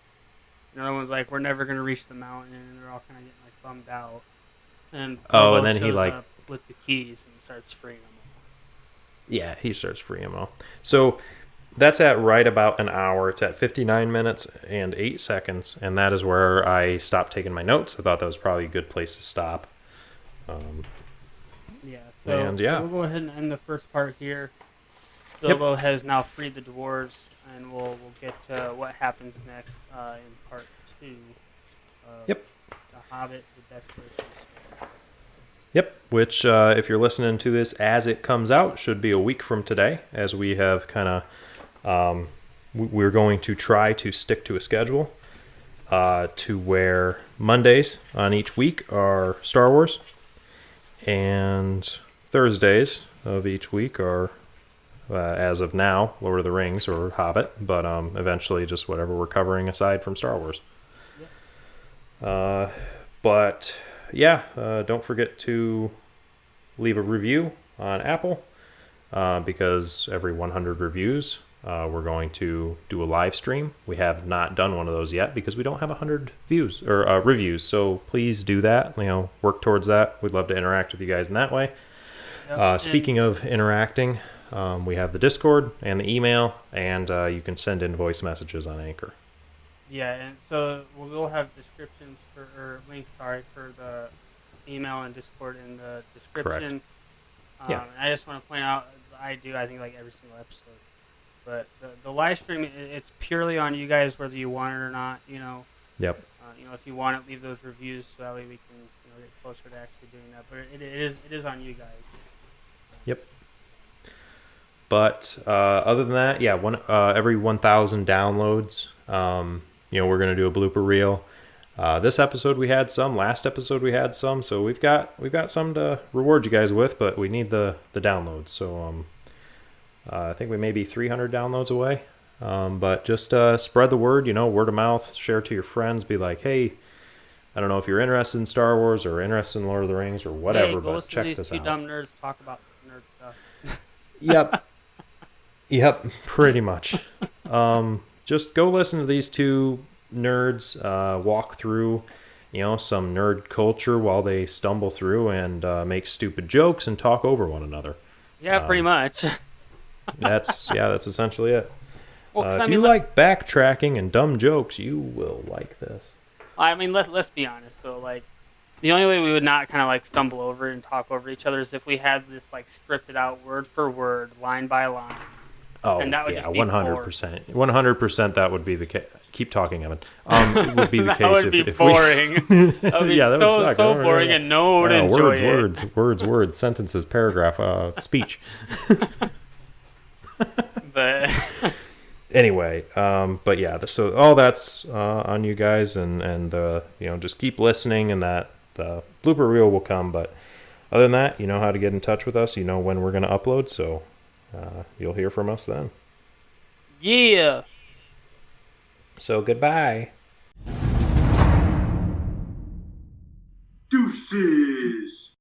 Another one's like, we're never gonna reach the mountain, and they're all kind of getting like bummed out. And Bilbo
and then he
shows
like
up with the keys and starts freeing them all.
Yeah, he starts freeing them all. So that's at right about an hour. It's at 59 minutes and 8 seconds, and that is where I stopped taking my notes. I thought that was probably a good place to stop.
Yeah, so we'll go ahead and end the first part here. Bilbo has now freed the dwarves, and we'll get to what happens next in part 2 of The Hobbit, The Desolation of Smaug.
Yep, which if you're listening to this as it comes out, should be a week from today, as we have kind of we're going to try to stick to a schedule to where Mondays on each week are Star Wars, and Thursdays of each week are, as of now, Lord of the Rings or Hobbit, but eventually just whatever we're covering aside from Star Wars. But yeah, don't forget to leave a review on Apple, because every 100 reviews, we're going to do a live stream. We have not done one of those yet because we don't have 100 views or reviews. So please do that. Work towards that. We'd love to interact with you guys in that way. Speaking of interacting, we have the Discord and the email, and you can send in voice messages on Anchor.
Yeah, and so we'll have descriptions or links, for the email and Discord in the description. And I just want to point out, I think like every single episode. But the live stream, it's purely on you guys whether you want it or not.
Yep.
If you want it, leave those reviews so that way we can get closer to actually doing that. But it is on you guys.
Yep. But other than that, every 1,000 downloads, we're gonna do a blooper reel. This episode we had some. Last episode we had some. So we've got some to reward you guys with, but we need the downloads. So I think we may be 300 downloads away. But just spread the word, word of mouth. Share to your friends. Be like, hey, I don't know if you're interested in Star Wars or interested in Lord of the Rings or whatever, but check this out.
These two dumb nerds talk about nerd stuff.
Yep, pretty much. Just go listen to these two nerds walk through, some nerd culture while they stumble through and make stupid jokes and talk over one another.
Yeah, pretty much.
That's essentially it.
Well,
if you like backtracking and dumb jokes, you will like this.
I mean, let's be honest. So, like, the only way we would not kind of like stumble over and talk over each other is if we had this like scripted out word for word, line by line.
Oh,
and that would just be
100%. 100% that would be the case. Keep talking, Evan. Would be the
that
case
would be
if
boring. That would be
that would suck.
so boring, and no one would enjoy it.
Words, sentences, paragraph, speech.
But
anyway, but yeah, so all that's on you guys, and just keep listening, and that the blooper reel will come. But other than that, you know how to get in touch with us. You know when we're going to upload, so you'll hear from us then.
Yeah.
So goodbye.
Deuces.